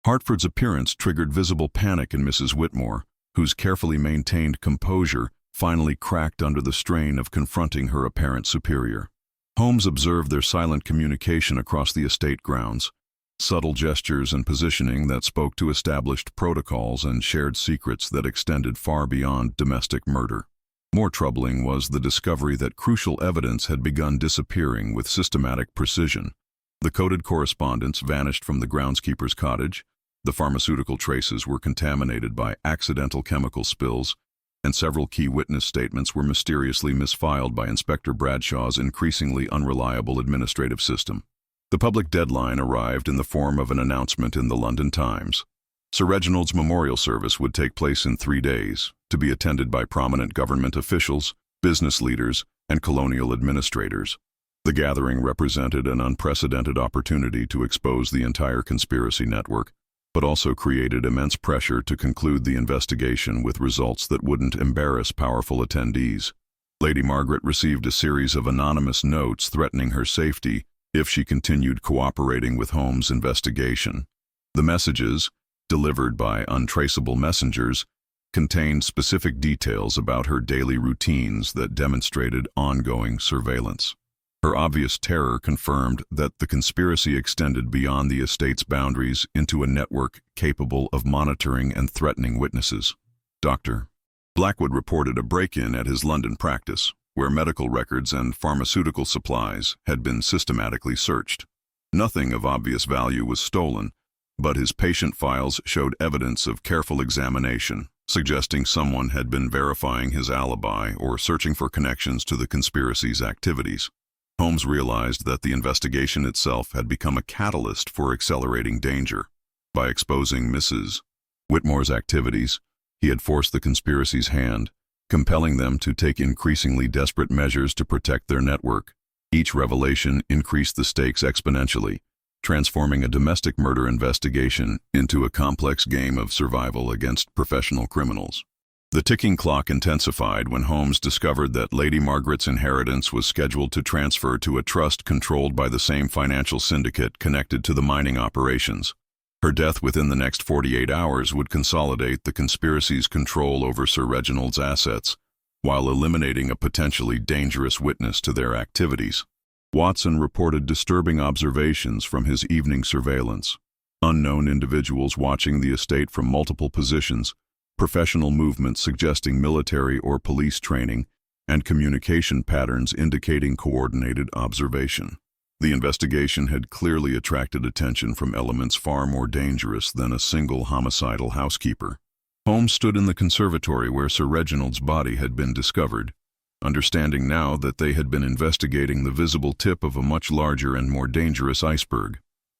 Hartford's appearance triggered visible panic in Mrs. Whitmore, whose carefully maintained composure finally cracked under the strain of confronting her apparent superior. Holmes observed their silent communication across the estate grounds, subtle gestures and positioning that spoke to established protocols and shared secrets that extended far beyond domestic murder. More troubling was the discovery that crucial evidence had begun disappearing with systematic precision. The coded correspondence vanished from the groundskeeper's cottage, the pharmaceutical traces were contaminated by accidental chemical spills, and several key witness statements were mysteriously misfiled by Inspector Bradshaw's increasingly unreliable administrative system. The public deadline arrived in the form of an announcement in the London Times. Sir Reginald's memorial service would take place in 3 days, to be attended by prominent government officials, business leaders, and colonial administrators. The gathering represented an unprecedented opportunity to expose the entire conspiracy network, but also created immense pressure to conclude the investigation with results that wouldn't embarrass powerful attendees. Lady Margaret received a series of anonymous notes threatening her safety if she continued cooperating with Holmes' investigation. The messages, delivered by untraceable messengers, contained specific details about her daily routines that demonstrated ongoing surveillance. Her obvious terror confirmed that the conspiracy extended beyond the estate's boundaries into a network capable of monitoring and threatening witnesses. Dr. Blackwood reported a break-in at his London practice, where medical records and pharmaceutical supplies had been systematically searched. Nothing of obvious value was stolen, but his patient files showed evidence of careful examination, suggesting someone had been verifying his alibi or searching for connections to the conspiracy's activities. Holmes realized that the investigation itself had become a catalyst for accelerating danger. By exposing Mrs. Whitmore's activities, he had forced the conspiracy's hand, compelling them to take increasingly desperate measures to protect their network. Each revelation increased the stakes exponentially, transforming a domestic murder investigation into a complex game of survival against professional criminals. The ticking clock intensified when Holmes discovered that Lady Margaret's inheritance was scheduled to transfer to a trust controlled by the same financial syndicate connected to the mining operations. Her death within the next 48 hours would consolidate the conspiracy's control over Sir Reginald's assets, while eliminating a potentially dangerous witness to their activities. Watson reported disturbing observations from his evening surveillance. Unknown individuals watching the estate from multiple positions, professional movements suggesting military or police training, and communication patterns indicating coordinated observation. The investigation had clearly attracted attention from elements far more dangerous than a single homicidal housekeeper. Holmes stood in the conservatory where Sir Reginald's body had been discovered, understanding now that they had been investigating the visible tip of a much larger and more dangerous iceberg.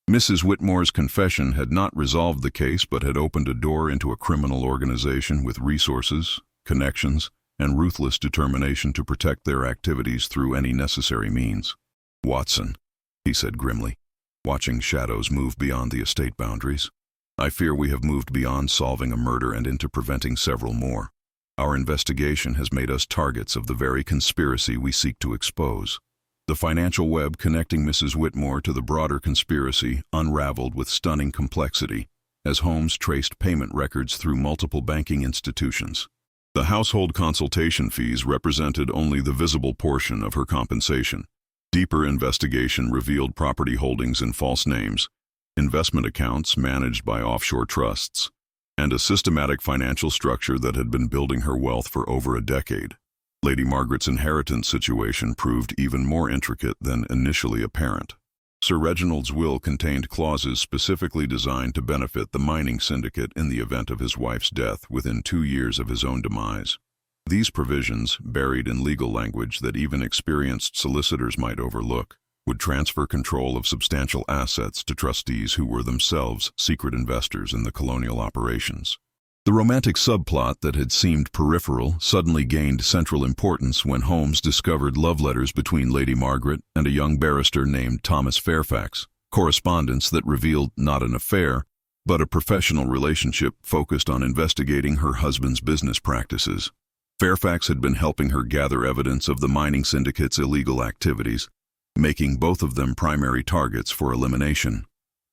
Mrs. Whitmore's confession had not resolved the case but had opened a door into a criminal organization with resources, connections, and ruthless determination to protect their activities through any necessary means. "Watson," he said grimly, watching shadows move beyond the estate boundaries, "I fear we have moved beyond solving a murder and into preventing several more. Our investigation has made us targets of the very conspiracy we seek to expose." The financial web connecting Mrs. Whitmore to the broader conspiracy unraveled with stunning complexity as Holmes traced payment records through multiple banking institutions. The household consultation fees represented only the visible portion of her compensation. Deeper investigation revealed property holdings in false names, investment accounts managed by offshore trusts, and a systematic financial structure that had been building her wealth for over a decade. Lady Margaret's inheritance situation proved even more intricate than initially apparent. Sir Reginald's will contained clauses specifically designed to benefit the mining syndicate in the event of his wife's death within 2 years of his own demise. These provisions, buried in legal language that even experienced solicitors might overlook, would transfer control of substantial assets to trustees who were themselves secret investors in the colonial operations. The romantic subplot that had seemed peripheral suddenly gained central importance when Holmes discovered love letters between Lady Margaret and a young barrister named Thomas Fairfax, correspondence that revealed not an affair, but a professional relationship focused on investigating her husband's business practices. Fairfax had been helping her gather evidence of the mining syndicate's illegal activities, making both of them primary targets for elimination.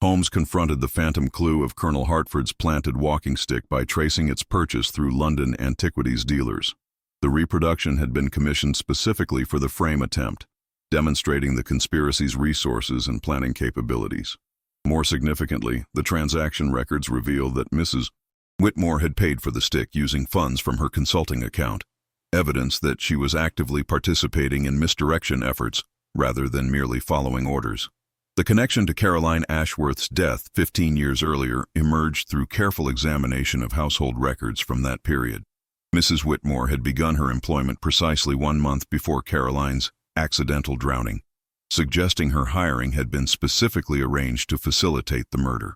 Holmes confronted the phantom clue of Colonel Hartford's planted walking stick by tracing its purchase through London antiquities dealers. The reproduction had been commissioned specifically for the frame attempt, demonstrating the conspiracy's resources and planning capabilities. More significantly, the transaction records reveal that Mrs. Whitmore had paid for the stick using funds from her consulting account, evidence that she was actively participating in misdirection efforts rather than merely following orders. The connection to Caroline Ashworth's death 15 years earlier emerged through careful examination of household records from that period. Mrs. Whitmore had begun her employment precisely 1 month before Caroline's accidental drowning, suggesting her hiring had been specifically arranged to facilitate the murder.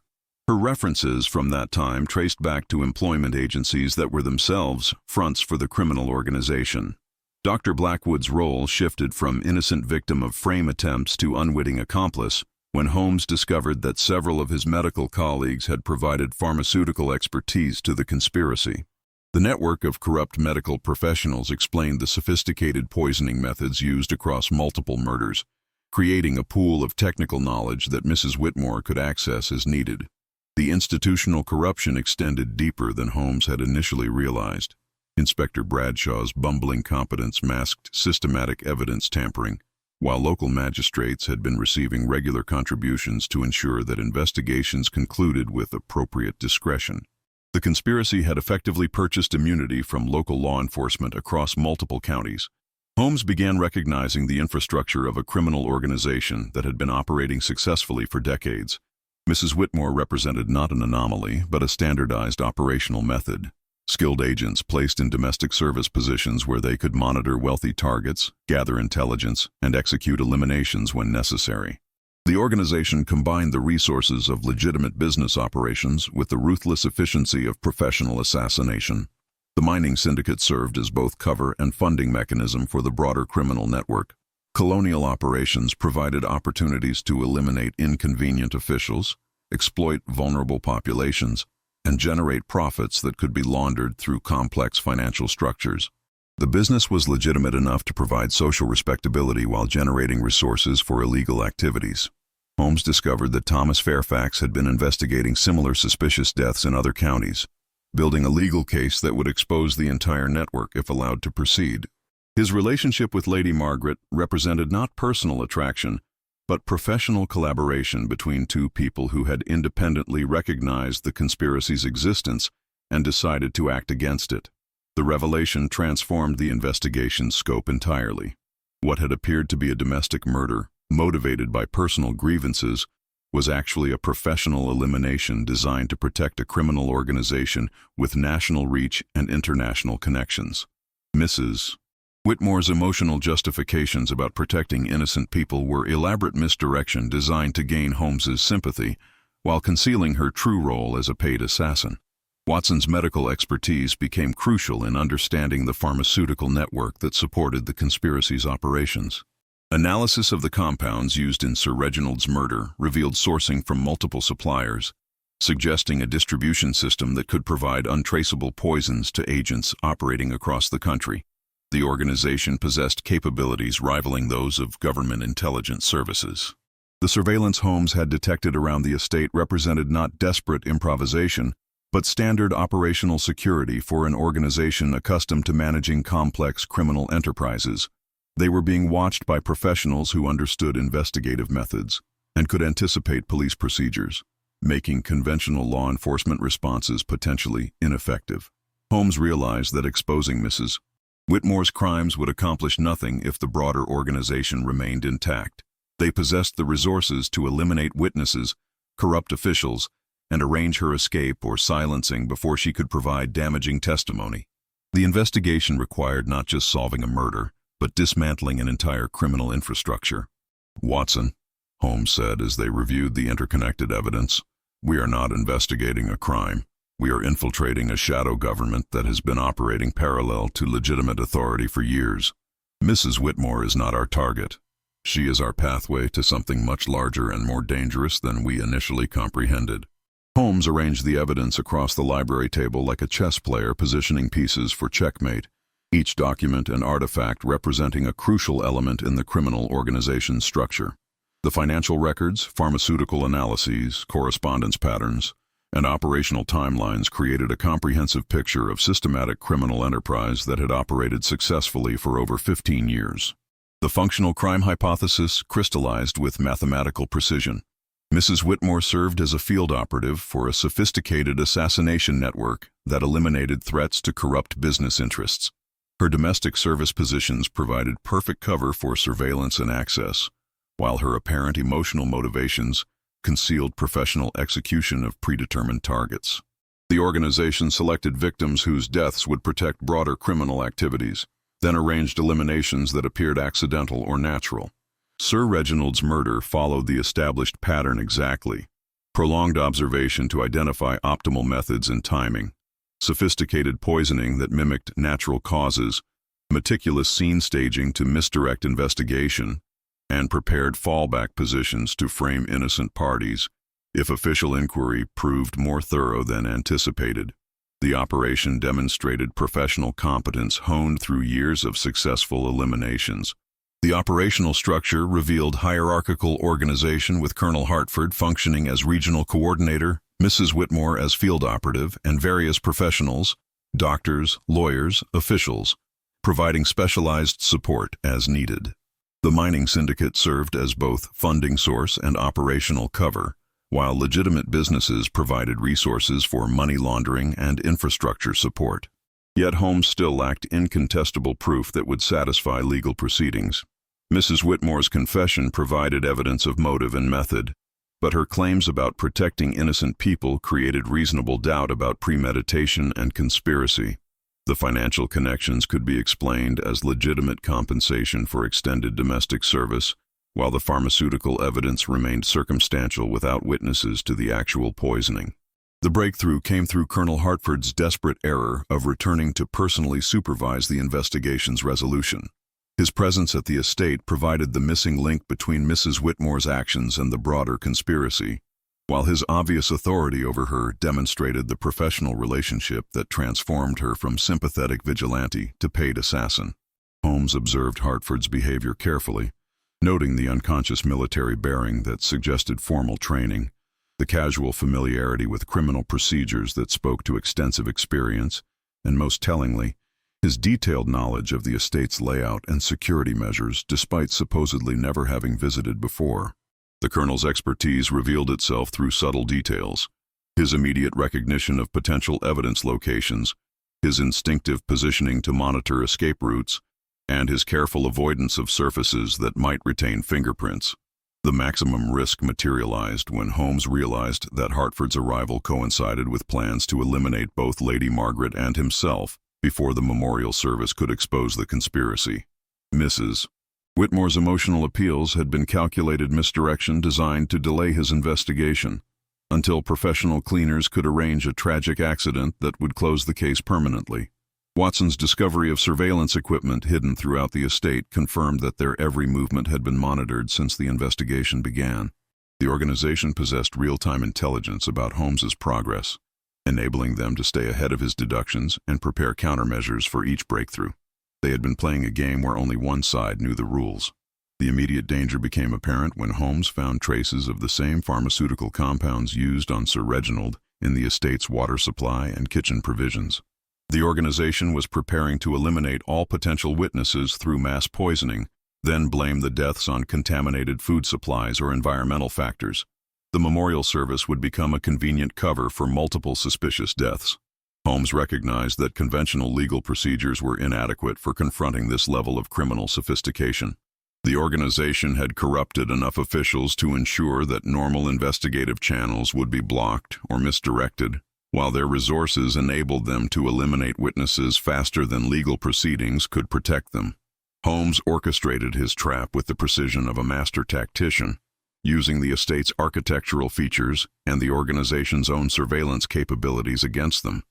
Her references from that time traced back to employment agencies that were themselves fronts for the criminal organization. Dr. Blackwood's role shifted from innocent victim of frame attempts to unwitting accomplice when Holmes discovered that several of his medical colleagues had provided pharmaceutical expertise to the conspiracy. The network of corrupt medical professionals explained the sophisticated poisoning methods used across multiple murders, creating a pool of technical knowledge that Mrs. Whitmore could access as needed. The institutional corruption extended deeper than Holmes had initially realized. Inspector Bradshaw's bumbling competence masked systematic evidence tampering, while local magistrates had been receiving regular contributions to ensure that investigations concluded with appropriate discretion. The conspiracy had effectively purchased immunity from local law enforcement across multiple counties. Holmes began recognizing the infrastructure of a criminal organization that had been operating successfully for decades. Mrs. Whitmore represented not an anomaly, but a standardized operational method. Skilled agents placed in domestic service positions where they could monitor wealthy targets, gather intelligence, and execute eliminations when necessary. The organization combined the resources of legitimate business operations with the ruthless efficiency of professional assassination. The mining syndicate served as both cover and funding mechanism for the broader criminal network. Colonial operations provided opportunities to eliminate inconvenient officials, exploit vulnerable populations, and generate profits that could be laundered through complex financial structures. The business was legitimate enough to provide social respectability while generating resources for illegal activities. Holmes discovered that Thomas Fairfax had been investigating similar suspicious deaths in other counties, building a legal case that would expose the entire network if allowed to proceed. His relationship with Lady Margaret represented not personal attraction, but professional collaboration between two people who had independently recognized the conspiracy's existence and decided to act against it. The revelation transformed the investigation's scope entirely. What had appeared to be a domestic murder, motivated by personal grievances, was actually a professional elimination designed to protect a criminal organization with national reach and international connections. Mrs. Whitmore's emotional justifications about protecting innocent people were elaborate misdirection designed to gain Holmes's sympathy while concealing her true role as a paid assassin. Watson's medical expertise became crucial in understanding the pharmaceutical network that supported the conspiracy's operations. Analysis of the compounds used in Sir Reginald's murder revealed sourcing from multiple suppliers, suggesting a distribution system that could provide untraceable poisons to agents operating across the country. The organization possessed capabilities rivaling those of government intelligence services. The surveillance Holmes had detected around the estate represented not desperate improvisation, but standard operational security for an organization accustomed to managing complex criminal enterprises. They were being watched by professionals who understood investigative methods and could anticipate police procedures, making conventional law enforcement responses potentially ineffective. Holmes realized that exposing Mrs. Whitmore's crimes would accomplish nothing if the broader organization remained intact. They possessed the resources to eliminate witnesses, corrupt officials, and arrange her escape or silencing before she could provide damaging testimony. The investigation required not just solving a murder, but dismantling an entire criminal infrastructure. "Watson," Holmes said as they reviewed the interconnected evidence, "we are not investigating a crime. We are infiltrating a shadow government that has been operating parallel to legitimate authority for years. Mrs. Whitmore is not our target. She is our pathway to something much larger and more dangerous than we initially comprehended." Holmes arranged the evidence across the library table like a chess player positioning pieces for checkmate, each document and artifact representing a crucial element in the criminal organization's structure. The financial records, pharmaceutical analyses, correspondence patterns, and operational timelines created a comprehensive picture of systematic criminal enterprise that had operated successfully for over 15 years. The functional crime hypothesis crystallized with mathematical precision. Mrs. Whitmore served as a field operative for a sophisticated assassination network that eliminated threats to corrupt business interests. Her domestic service positions provided perfect cover for surveillance and access, while her apparent emotional motivations concealed professional execution of predetermined targets. The organization selected victims whose deaths would protect broader criminal activities, then arranged eliminations that appeared accidental or natural. Sir Reginald's murder followed the established pattern exactly: prolonged observation to identify optimal methods and timing, sophisticated poisoning that mimicked natural causes, meticulous scene staging to misdirect investigation, and prepared fallback positions to frame innocent parties if official inquiry proved more thorough than anticipated. The operation demonstrated professional competence honed through years of successful eliminations. The operational structure revealed hierarchical organization with Colonel Hartford functioning as regional coordinator, Mrs. Whitmore as field operative, and various professionals, doctors, lawyers, officials, providing specialized support as needed. The mining syndicate served as both funding source and operational cover, while legitimate businesses provided resources for money laundering and infrastructure support. Yet Holmes still lacked incontestable proof that would satisfy legal proceedings. Mrs. Whitmore's confession provided evidence of motive and method, but her claims about protecting innocent people created reasonable doubt about premeditation and conspiracy. The financial connections could be explained as legitimate compensation for extended domestic service, while the pharmaceutical evidence remained circumstantial without witnesses to the actual poisoning. The breakthrough came through Colonel Hartford's desperate error of returning to personally supervise the investigation's resolution. His presence at the estate provided the missing link between Mrs. Whitmore's actions and the broader conspiracy, while his obvious authority over her demonstrated the professional relationship that transformed her from sympathetic vigilante to paid assassin. Holmes observed Hartford's behavior carefully, noting the unconscious military bearing that suggested formal training, the casual familiarity with criminal procedures that spoke to extensive experience, and most tellingly, his detailed knowledge of the estate's layout and security measures despite supposedly never having visited before. The colonel's expertise revealed itself through subtle details. His immediate recognition of potential evidence locations, his instinctive positioning to monitor escape routes, and his careful avoidance of surfaces that might retain fingerprints. The maximum risk materialized when Holmes realized that Hartford's arrival coincided with plans to eliminate both Lady Margaret and himself before the memorial service could expose the conspiracy. Mrs. Whitmore's emotional appeals had been calculated misdirection designed to delay his investigation, until professional cleaners could arrange a tragic accident that would close the case permanently. Watson's discovery of surveillance equipment hidden throughout the estate confirmed that their every movement had been monitored since the investigation began. The organization possessed real-time intelligence about Holmes's progress, enabling them to stay ahead of his deductions and prepare countermeasures for each breakthrough. They had been playing a game where only one side knew the rules. The immediate danger became apparent when Holmes found traces of the same pharmaceutical compounds used on Sir Reginald in the estate's water supply and kitchen provisions. The organization was preparing to eliminate all potential witnesses through mass poisoning, then blame the deaths on contaminated food supplies or environmental factors. The memorial service would become a convenient cover for multiple suspicious deaths. Holmes recognized that conventional legal procedures were inadequate for confronting this level of criminal sophistication. The organization had corrupted enough officials to ensure that normal investigative channels would be blocked or misdirected, while their resources enabled them to eliminate witnesses faster than legal proceedings could protect them. Holmes orchestrated his trap with the precision of a master tactician, using the estate's architectural features and the organization's own surveillance capabilities against them.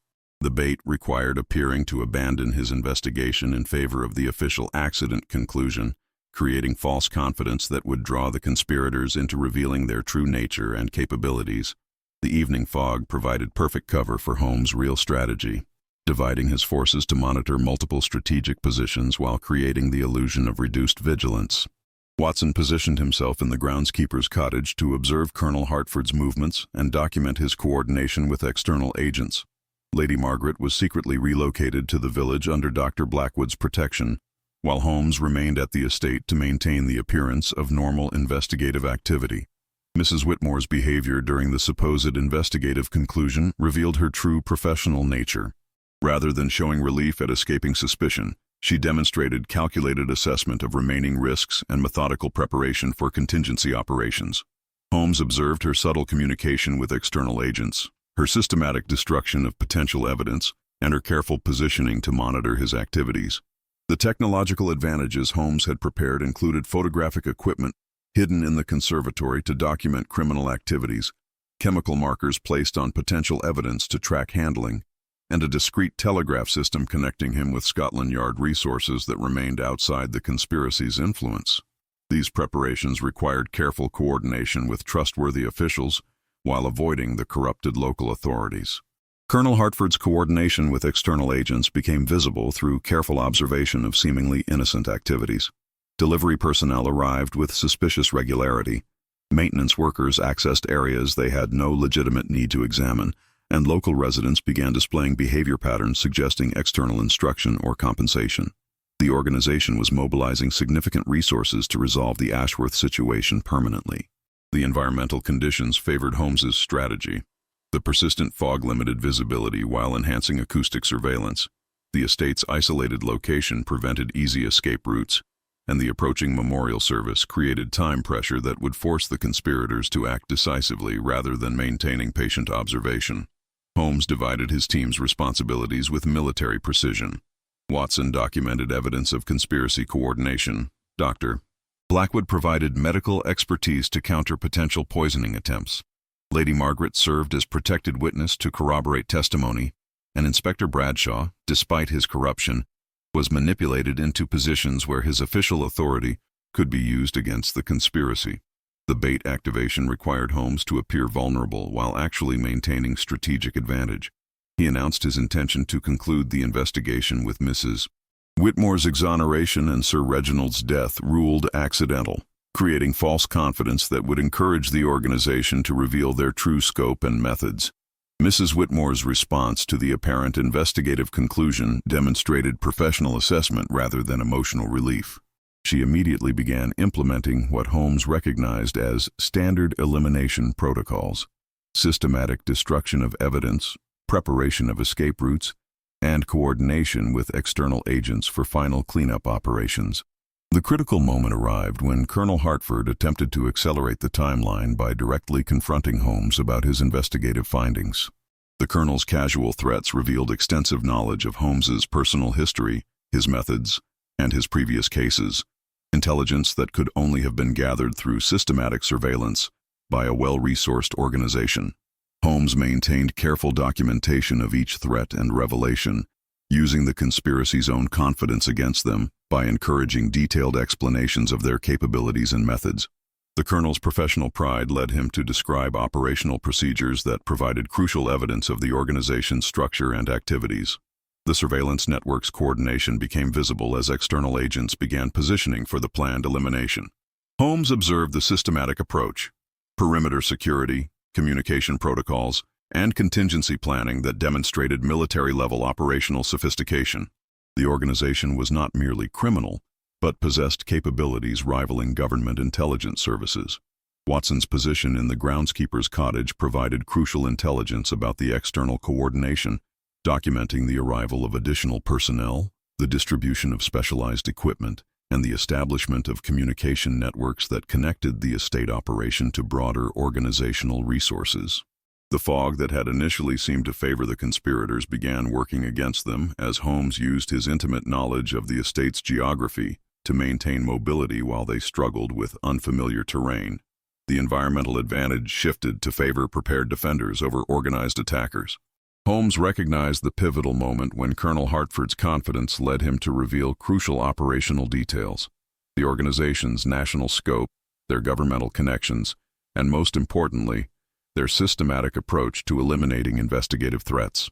The bait required appearing to abandon his investigation in favor of the official accident conclusion, creating false confidence that would draw the conspirators into revealing their true nature and capabilities. The evening fog provided perfect cover for Holmes' real strategy, dividing his forces to monitor multiple strategic positions while creating the illusion of reduced vigilance. Watson positioned himself in the groundskeeper's cottage to observe Colonel Hartford's movements and document his coordination with external agents. Lady Margaret was secretly relocated to the village under Dr. Blackwood's protection, while Holmes remained at the estate to maintain the appearance of normal investigative activity. Mrs. Whitmore's behavior during the supposed investigative conclusion revealed her true professional nature. Rather than showing relief at escaping suspicion, she demonstrated calculated assessment of remaining risks and methodical preparation for contingency operations. Holmes observed her subtle communication with external agents, her systematic destruction of potential evidence, and her careful positioning to monitor his activities. The technological advantages Holmes had prepared included photographic equipment hidden in the conservatory to document criminal activities, chemical markers placed on potential evidence to track handling, and a discreet telegraph system connecting him with Scotland Yard resources that remained outside the conspiracy's influence. These preparations required careful coordination with trustworthy officials while avoiding the corrupted local authorities. Colonel Hartford's coordination with external agents became visible through careful observation of seemingly innocent activities. Delivery personnel arrived with suspicious regularity. Maintenance workers accessed areas they had no legitimate need to examine, and local residents began displaying behavior patterns suggesting external instruction or compensation. The organization was mobilizing significant resources to resolve the Ashworth situation permanently. The environmental conditions favored Holmes's strategy. The persistent fog limited visibility while enhancing acoustic surveillance. The estate's isolated location prevented easy escape routes, and the approaching memorial service created time pressure that would force the conspirators to act decisively rather than maintaining patient observation. Holmes divided his team's responsibilities with military precision. Watson documented evidence of conspiracy coordination. Dr. Blackwood provided medical expertise to counter potential poisoning attempts. Lady Margaret served as protected witness to corroborate testimony, and Inspector Bradshaw, despite his corruption, was manipulated into positions where his official authority could be used against the conspiracy. The bait activation required Holmes to appear vulnerable while actually maintaining strategic advantage. He announced his intention to conclude the investigation with Mrs. Whitmore's exoneration and Sir Reginald's death ruled accidental, creating false confidence that would encourage the organization to reveal their true scope and methods. Mrs. Whitmore's response to the apparent investigative conclusion demonstrated professional assessment rather than emotional relief. She immediately began implementing what Holmes recognized as standard elimination protocols: systematic destruction of evidence, preparation of escape routes, and coordination with external agents for final cleanup operations. The critical moment arrived when Colonel Hartford attempted to accelerate the timeline by directly confronting Holmes about his investigative findings. The colonel's casual threats revealed extensive knowledge of Holmes's personal history, his methods, and his previous cases, intelligence that could only have been gathered through systematic surveillance by a well-resourced organization. Holmes maintained careful documentation of each threat and revelation, using the conspiracy's own confidence against them by encouraging detailed explanations of their capabilities and methods. The colonel's professional pride led him to describe operational procedures that provided crucial evidence of the organization's structure and activities. The surveillance network's coordination became visible as external agents began positioning for the planned elimination. Holmes observed the systematic approach: perimeter security, communication protocols, and contingency planning that demonstrated military-level operational sophistication. The organization was not merely criminal, but possessed capabilities rivaling government intelligence services. Watson's position in the groundskeeper's cottage provided crucial intelligence about the external coordination, documenting the arrival of additional personnel, the distribution of specialized equipment, and the establishment of communication networks that connected the estate operation to broader organizational resources. The fog that had initially seemed to favor the conspirators began working against them as Holmes used his intimate knowledge of the estate's geography to maintain mobility while they struggled with unfamiliar terrain. The environmental advantage shifted to favor prepared defenders over organized attackers. Holmes recognized the pivotal moment when Colonel Hartford's confidence led him to reveal crucial operational details: the organization's national scope, their governmental connections, and most importantly, their systematic approach to eliminating investigative threats.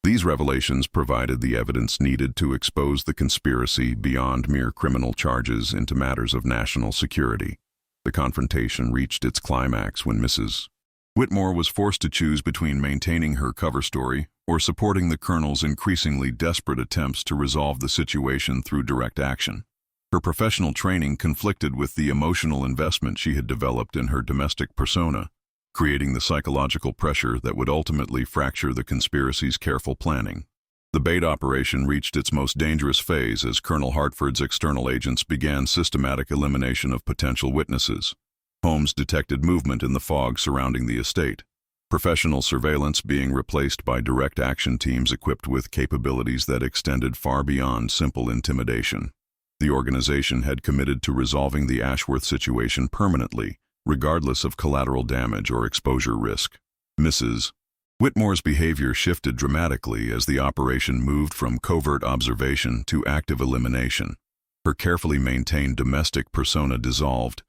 These revelations provided the evidence needed to expose the conspiracy beyond mere criminal charges into matters of national security. The confrontation reached its climax when Mrs. Whitmore was forced to choose between maintaining her cover story or supporting the colonel's increasingly desperate attempts to resolve the situation through direct action. Her professional training conflicted with the emotional investment she had developed in her domestic persona, creating the psychological pressure that would ultimately fracture the conspiracy's careful planning. The bait operation reached its most dangerous phase as Colonel Hartford's external agents began systematic elimination of potential witnesses. Holmes detected movement in the fog surrounding the estate, professional surveillance being replaced by direct action teams equipped with capabilities that extended far beyond simple intimidation. The organization had committed to resolving the Ashworth situation permanently, regardless of collateral damage or exposure risk. Mrs. Whitmore's behavior shifted dramatically as the operation moved from covert observation to active elimination. Her carefully maintained domestic persona dissolved,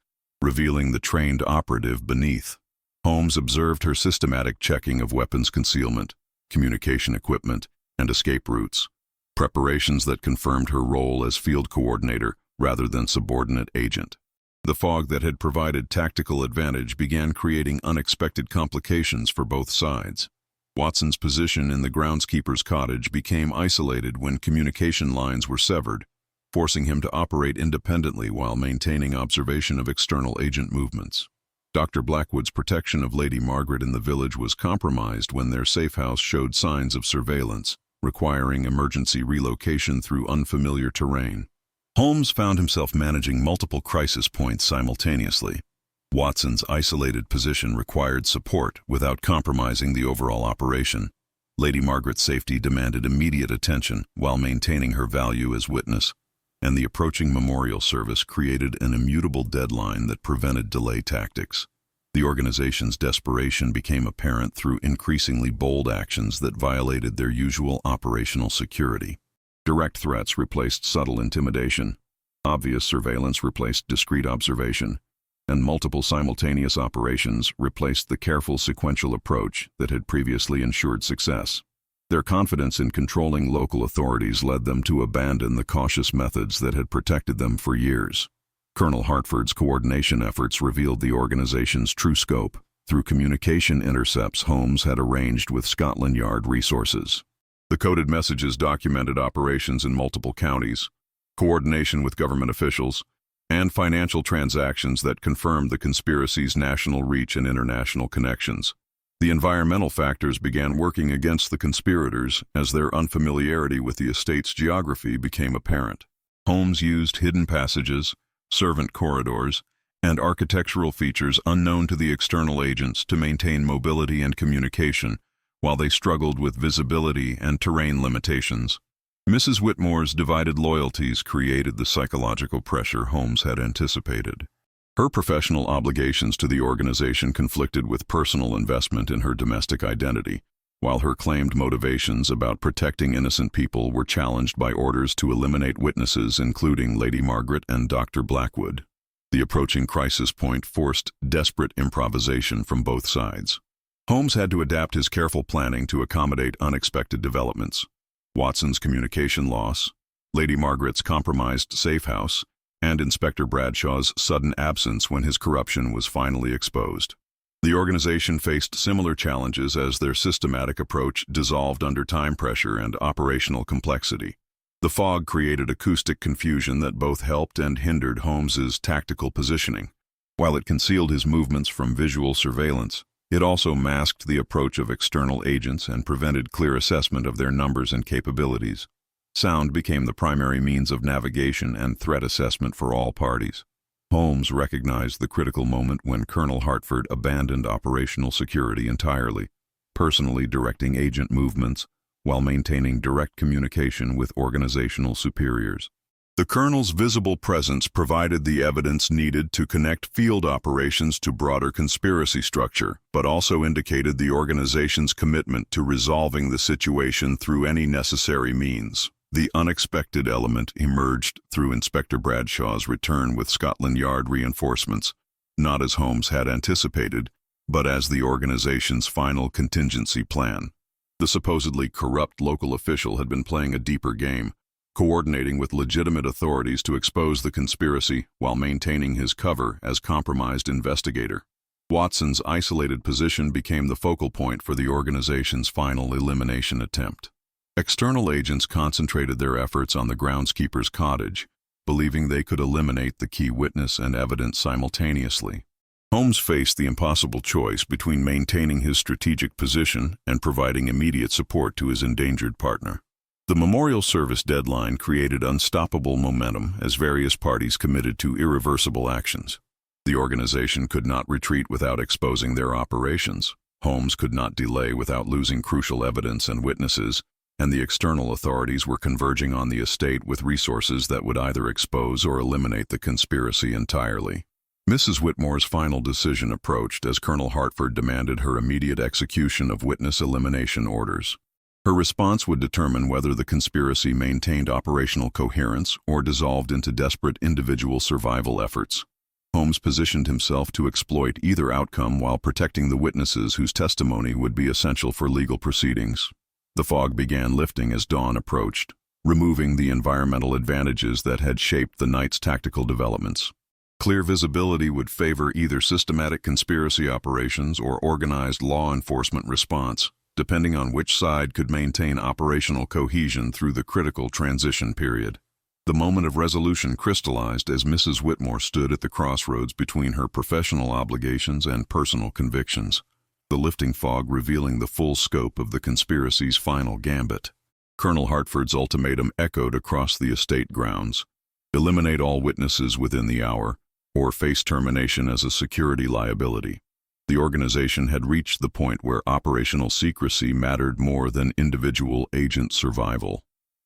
revealing the trained operative beneath. Holmes observed her systematic checking of weapons concealment, communication equipment, and escape routes, preparations that confirmed her role as field coordinator rather than subordinate agent. The fog that had provided tactical advantage began creating unexpected complications for both sides. Watson's position in the groundskeeper's cottage became isolated when communication lines were severed, forcing him to operate independently while maintaining observation of external agent movements. Dr. Blackwood's protection of Lady Margaret in the village was compromised when their safe house showed signs of surveillance, requiring emergency relocation through unfamiliar terrain. Holmes found himself managing multiple crisis points simultaneously. Watson's isolated position required support without compromising the overall operation. Lady Margaret's safety demanded immediate attention while maintaining her value as witness, and the approaching memorial service created an immutable deadline that prevented delay tactics. The organization's desperation became apparent through increasingly bold actions that violated their usual operational security. Direct threats replaced subtle intimidation, obvious surveillance replaced discreet observation, and multiple simultaneous operations replaced the careful sequential approach that had previously ensured success. Their confidence in controlling local authorities led them to abandon the cautious methods that had protected them for years. Colonel Hartford's coordination efforts revealed the organization's true scope. Through communication intercepts Holmes had arranged with Scotland Yard resources. The coded messages documented operations in multiple counties, coordination with government officials, and financial transactions that confirmed the conspiracy's national reach and international connections. The environmental factors began working against the conspirators as their unfamiliarity with the estate's geography became apparent. Holmes used hidden passages, servant corridors, and architectural features unknown to the external agents to maintain mobility and communication, while they struggled with visibility and terrain limitations. Mrs. Whitmore's divided loyalties created the psychological pressure Holmes had anticipated. Her professional obligations to the organization conflicted with personal investment in her domestic identity, while her claimed motivations about protecting innocent people were challenged by orders to eliminate witnesses, including Lady Margaret and Dr. Blackwood. The approaching crisis point forced desperate improvisation from both sides. Holmes had to adapt his careful planning to accommodate unexpected developments. Watson's communication loss, Lady Margaret's compromised safe house, and Inspector Bradshaw's sudden absence when his corruption was finally exposed. The organization faced similar challenges as their systematic approach dissolved under time pressure and operational complexity. The fog created acoustic confusion that both helped and hindered Holmes's tactical positioning. While it concealed his movements from visual surveillance, it also masked the approach of external agents and prevented clear assessment of their numbers and capabilities. Sound became the primary means of navigation and threat assessment for all parties. Holmes recognized the critical moment when Colonel Hartford abandoned operational security entirely, personally directing agent movements while maintaining direct communication with organizational superiors. The colonel's visible presence provided the evidence needed to connect field operations to broader conspiracy structure, but also indicated the organization's commitment to resolving the situation through any necessary means. The unexpected element emerged through Inspector Bradshaw's return with Scotland Yard reinforcements, not as Holmes had anticipated, but as the organization's final contingency plan. The supposedly corrupt local official had been playing a deeper game, coordinating with legitimate authorities to expose the conspiracy while maintaining his cover as compromised investigator. Watson's isolated position became the focal point for the organization's final elimination attempt. External agents concentrated their efforts on the groundskeeper's cottage, believing they could eliminate the key witness and evidence simultaneously. Holmes faced the impossible choice between maintaining his strategic position and providing immediate support to his endangered partner. The memorial service deadline created unstoppable momentum as various parties committed to irreversible actions. The organization could not retreat without exposing their operations. Holmes could not delay without losing crucial evidence and witnesses, and the external authorities were converging on the estate with resources that would either expose or eliminate the conspiracy entirely. Mrs. Whitmore's final decision approached as Colonel Hartford demanded her immediate execution of witness elimination orders. Her response would determine whether the conspiracy maintained operational coherence or dissolved into desperate individual survival efforts. Holmes positioned himself to exploit either outcome while protecting the witnesses whose testimony would be essential for legal proceedings. The fog began lifting as dawn approached, removing the environmental advantages that had shaped the night's tactical developments. Clear visibility would favor either systematic conspiracy operations or organized law enforcement response, depending on which side could maintain operational cohesion through the critical transition period. The moment of resolution crystallized as Mrs. Whitmore stood at the crossroads between her professional obligations and personal convictions, the lifting fog revealing the full scope of the conspiracy's final gambit. Colonel Hartford's ultimatum echoed across the estate grounds: eliminate all witnesses within the hour, or face termination as a security liability. The organization had reached the point where operational secrecy mattered more than individual agent survival.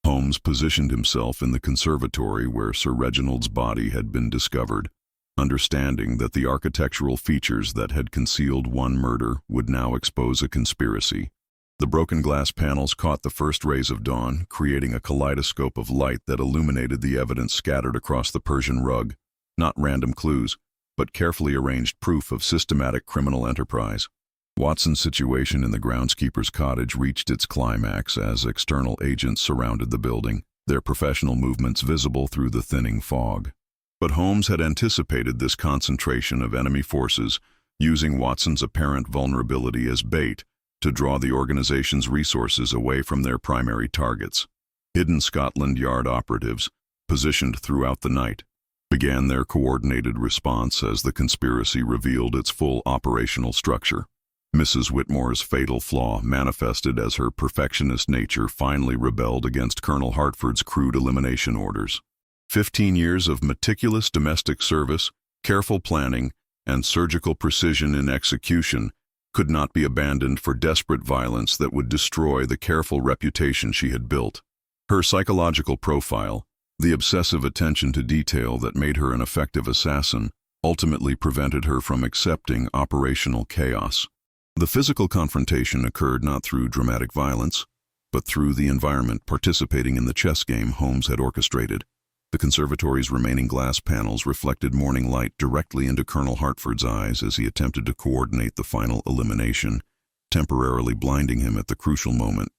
Holmes positioned himself in the conservatory where Sir Reginald's body had been discovered, understanding that the architectural features that had concealed one murder would now expose a conspiracy. The broken glass panels caught the first rays of dawn, creating a kaleidoscope of light that illuminated the evidence scattered across the Persian rug, not random clues, but carefully arranged proof of systematic criminal enterprise. Watson's situation in the groundskeeper's cottage reached its climax as external agents surrounded the building, their professional movements visible through the thinning fog. But Holmes had anticipated this concentration of enemy forces, using Watson's apparent vulnerability as bait to draw the organization's resources away from their primary targets. Hidden Scotland Yard operatives, positioned throughout the night, began their coordinated response as the conspiracy revealed its full operational structure. Mrs. Whitmore's fatal flaw manifested as her perfectionist nature finally rebelled against Colonel Hartford's crude elimination orders. 15 years of meticulous domestic service, careful planning, and surgical precision in execution could not be abandoned for desperate violence that would destroy the careful reputation she had built. Her psychological profile, the obsessive attention to detail that made her an effective assassin, ultimately prevented her from accepting operational chaos. The physical confrontation occurred not through dramatic violence, but through the environment participating in the chess game Holmes had orchestrated. The conservatory's remaining glass panels reflected morning light directly into Colonel Hartford's eyes as he attempted to coordinate the final elimination, temporarily blinding him at the crucial moment.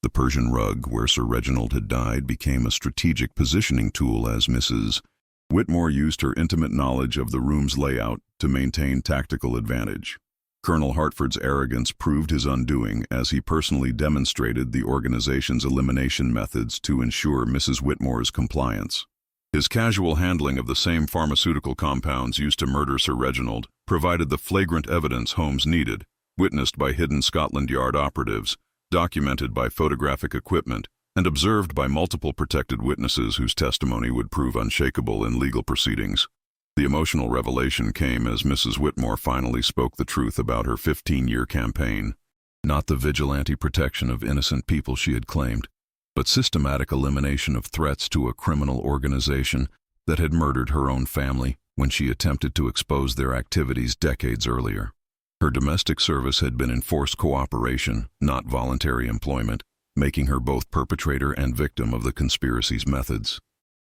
The Persian rug where Sir Reginald had died became a strategic positioning tool as Mrs. Whitmore used her intimate knowledge of the room's layout to maintain tactical advantage. Colonel Hartford's arrogance proved his undoing as he personally demonstrated the organization's elimination methods to ensure Mrs. Whitmore's compliance. His casual handling of the same pharmaceutical compounds used to murder Sir Reginald provided the flagrant evidence Holmes needed, witnessed by hidden Scotland Yard operatives, documented by photographic equipment, and observed by multiple protected witnesses whose testimony would prove unshakable in legal proceedings. The emotional revelation came as Mrs. Whitmore finally spoke the truth about her 15-year campaign. Not the vigilante protection of innocent people she had claimed, but systematic elimination of threats to a criminal organization that had murdered her own family when she attempted to expose their activities decades earlier. Her domestic service had been enforced cooperation, not voluntary employment, making her both perpetrator and victim of the conspiracy's methods.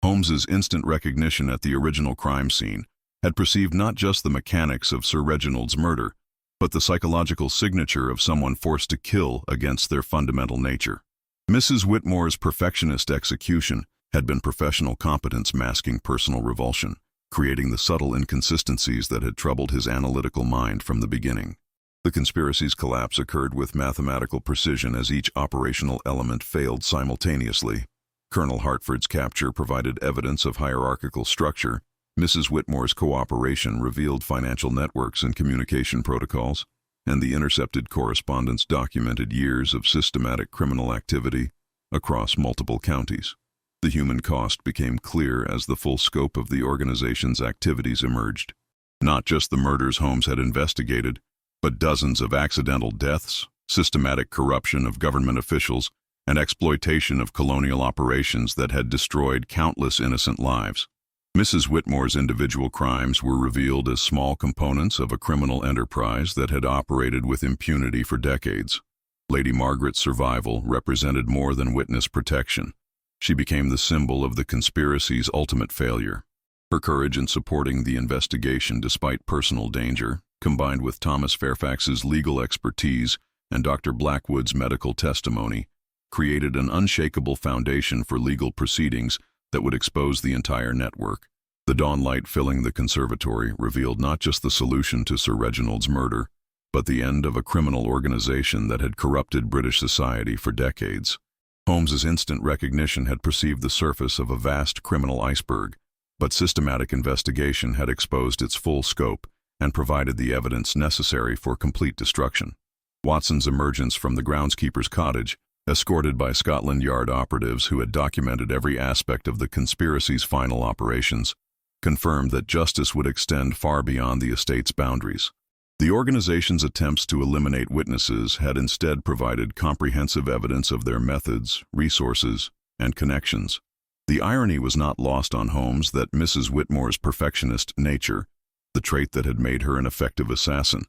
Holmes's instant recognition at the original crime scene had perceived not just the mechanics of Sir Reginald's murder, but the psychological signature of someone forced to kill against their fundamental nature. Mrs. Whitmore's perfectionist execution had been professional competence masking personal revulsion, creating the subtle inconsistencies that had troubled his analytical mind from the beginning. The conspiracy's collapse occurred with mathematical precision as each operational element failed simultaneously. Colonel Hartford's capture provided evidence of hierarchical structure. Mrs. Whitmore's cooperation revealed financial networks and communication protocols, and the intercepted correspondence documented years of systematic criminal activity across multiple counties. The human cost became clear as the full scope of the organization's activities emerged. Not just the murders Holmes had investigated, but dozens of accidental deaths, systematic corruption of government officials, and exploitation of colonial operations that had destroyed countless innocent lives. Mrs. Whitmore's individual crimes were revealed as small components of a criminal enterprise that had operated with impunity for decades. Lady Margaret's survival represented more than witness protection. She became the symbol of the conspiracy's ultimate failure. Her courage in supporting the investigation despite personal danger, combined with Thomas Fairfax's legal expertise and Dr. Blackwood's medical testimony, created an unshakable foundation for legal proceedings that would expose the entire network. The dawn light filling the conservatory revealed not just the solution to Sir Reginald's murder, but the end of a criminal organization that had corrupted British society for decades. Holmes's instant recognition had perceived the surface of a vast criminal iceberg, but systematic investigation had exposed its full scope and provided the evidence necessary for complete destruction. Watson's emergence from the groundskeeper's cottage, escorted by Scotland Yard operatives who had documented every aspect of the conspiracy's final operations, confirmed that justice would extend far beyond the estate's boundaries. The organization's attempts to eliminate witnesses had instead provided comprehensive evidence of their methods, resources, and connections. The irony was not lost on Holmes that Mrs. Whitmore's perfectionist nature, the trait that had made her an effective assassin,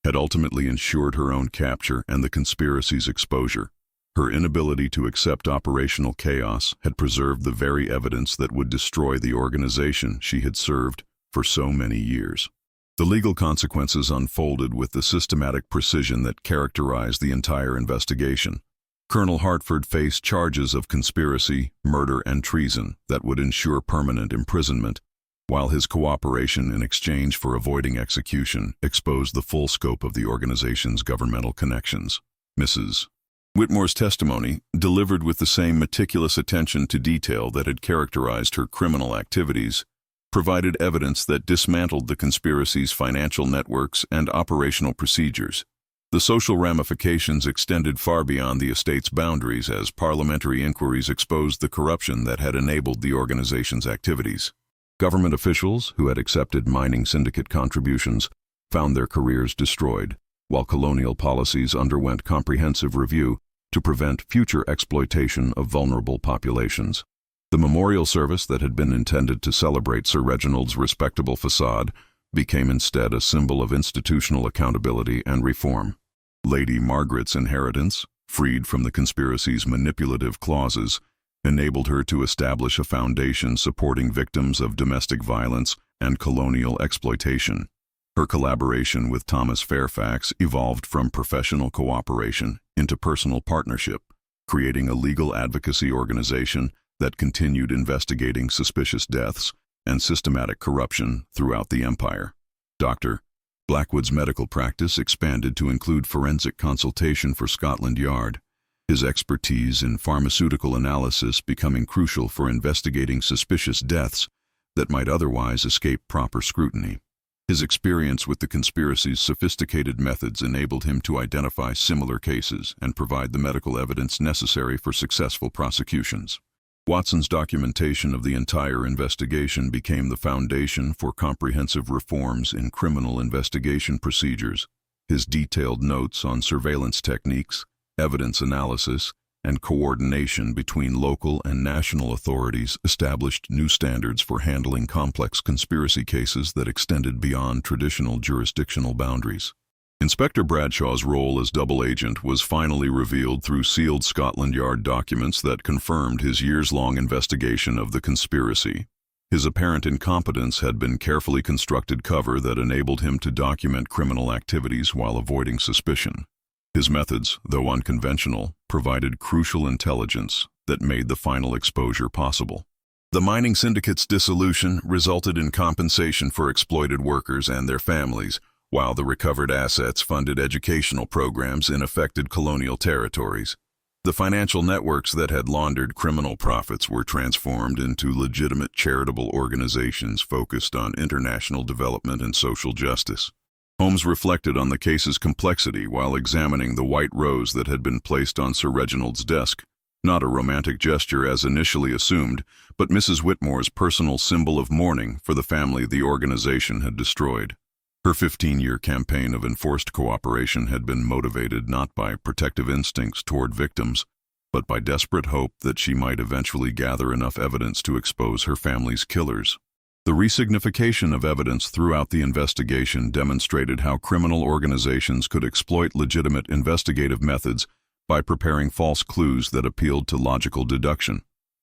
had ultimately ensured her own capture and the conspiracy's exposure. Her inability to accept operational chaos had preserved the very evidence that would destroy the organization she had served for so many years. The legal consequences unfolded with the systematic precision that characterized the entire investigation. Colonel Hartford faced charges of conspiracy, murder, and treason that would ensure permanent imprisonment, while his cooperation in exchange for avoiding execution exposed the full scope of the organization's governmental connections. Mrs. Whitmore's testimony, delivered with the same meticulous attention to detail that had characterized her criminal activities, provided evidence that dismantled the conspiracy's financial networks and operational procedures. The social ramifications extended far beyond the estate's boundaries as parliamentary inquiries exposed the corruption that had enabled the organization's activities. Government officials who had accepted mining syndicate contributions found their careers destroyed, while colonial policies underwent comprehensive review to prevent future exploitation of vulnerable populations. The memorial service that had been intended to celebrate Sir Reginald's respectable facade became instead a symbol of institutional accountability and reform. Lady Margaret's inheritance, freed from the conspiracy's manipulative clauses, enabled her to establish a foundation supporting victims of domestic violence and colonial exploitation. Her collaboration with Thomas Fairfax evolved from professional cooperation into personal partnership, creating a legal advocacy organization that continued investigating suspicious deaths and systematic corruption throughout the empire. Dr. Blackwood's medical practice expanded to include forensic consultation for Scotland Yard, his expertise in pharmaceutical analysis becoming crucial for investigating suspicious deaths that might otherwise escape proper scrutiny. His experience with the conspiracy's sophisticated methods enabled him to identify similar cases and provide the medical evidence necessary for successful prosecutions. Watson's documentation of the entire investigation became the foundation for comprehensive reforms in criminal investigation procedures. His detailed notes on surveillance techniques, evidence analysis, and coordination between local and national authorities established new standards for handling complex conspiracy cases that extended beyond traditional jurisdictional boundaries. Inspector Bradshaw's role as double agent was finally revealed through sealed Scotland Yard documents that confirmed his years-long investigation of the conspiracy. His apparent incompetence had been carefully constructed cover that enabled him to document criminal activities while avoiding suspicion. His methods, though unconventional, provided crucial intelligence that made the final exposure possible. The mining syndicate's dissolution resulted in compensation for exploited workers and their families, while the recovered assets funded educational programs in affected colonial territories. The financial networks that had laundered criminal profits were transformed into legitimate charitable organizations focused on international development and social justice. Holmes reflected on the case's complexity while examining the white rose that had been placed on Sir Reginald's desk. Not a romantic gesture as initially assumed, but Mrs. Whitmore's personal symbol of mourning for the family the organization had destroyed. Her 15-year campaign of enforced cooperation had been motivated not by protective instincts toward victims, but by desperate hope that she might eventually gather enough evidence to expose her family's killers. The resignification of evidence throughout the investigation demonstrated how criminal organizations could exploit legitimate investigative methods by preparing false clues that appealed to logical deduction.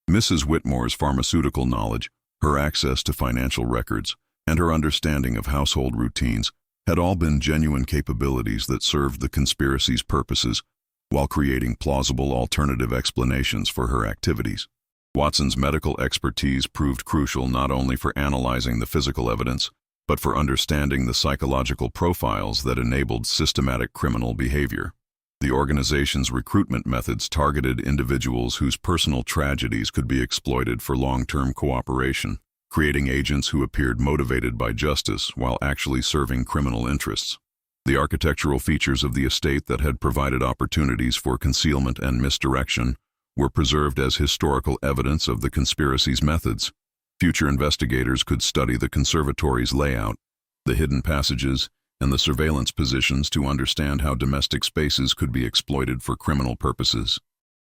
Mrs. Whitmore's pharmaceutical knowledge, her access to financial records, and her understanding of household routines had all been genuine capabilities that served the conspiracy's purposes while creating plausible alternative explanations for her activities. Watson's medical expertise proved crucial not only for analyzing the physical evidence, but for understanding the psychological profiles that enabled systematic criminal behavior. The organization's recruitment methods targeted individuals whose personal tragedies could be exploited for long-term cooperation, creating agents who appeared motivated by justice while actually serving criminal interests. The architectural features of the estate that had provided opportunities for concealment and misdirection were preserved as historical evidence of the conspiracy's methods. Future investigators could study the conservatory's layout, the hidden passages, and the surveillance positions to understand how domestic spaces could be exploited for criminal purposes.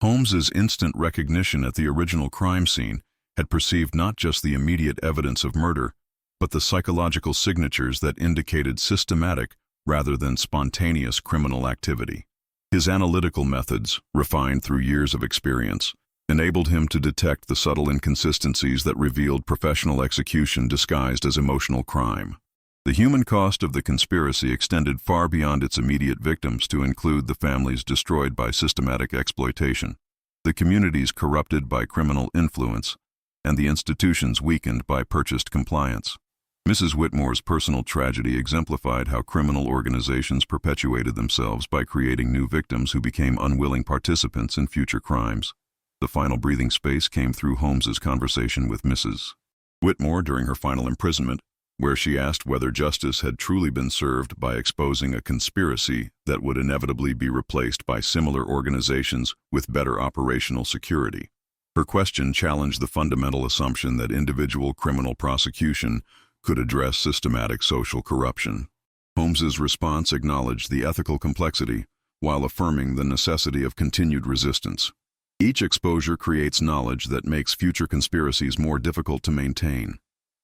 Holmes's instant recognition at the original crime scene had perceived not just the immediate evidence of murder, but the psychological signatures that indicated systematic rather than spontaneous criminal activity. His analytical methods, refined through years of experience, enabled him to detect the subtle inconsistencies that revealed professional execution disguised as emotional crime. The human cost of the conspiracy extended far beyond its immediate victims to include the families destroyed by systematic exploitation, the communities corrupted by criminal influence, and the institutions weakened by purchased compliance. Mrs. Whitmore's personal tragedy exemplified how criminal organizations perpetuated themselves by creating new victims who became unwilling participants in future crimes. The final breathing space came through Holmes's conversation with Mrs. Whitmore during her final imprisonment, where she asked whether justice had truly been served by exposing a conspiracy that would inevitably be replaced by similar organizations with better operational security. Her question challenged the fundamental assumption that individual criminal prosecution could address systematic social corruption. Holmes's response acknowledged the ethical complexity while affirming the necessity of continued resistance. Each exposure creates knowledge that makes future conspiracies more difficult to maintain.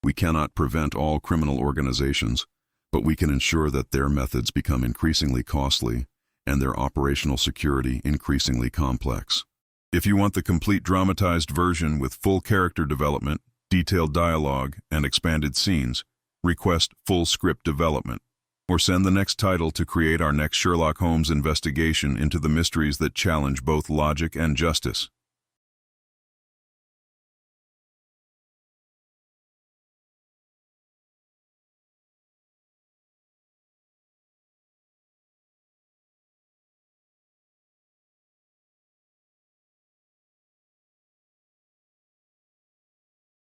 We cannot prevent all criminal organizations, but we can ensure that their methods become increasingly costly and their operational security increasingly complex. If you want the complete dramatized version with full character development, detailed dialogue, and expanded scenes, request full script development, or send the next title to create our next Sherlock Holmes investigation into the mysteries that challenge both logic and justice.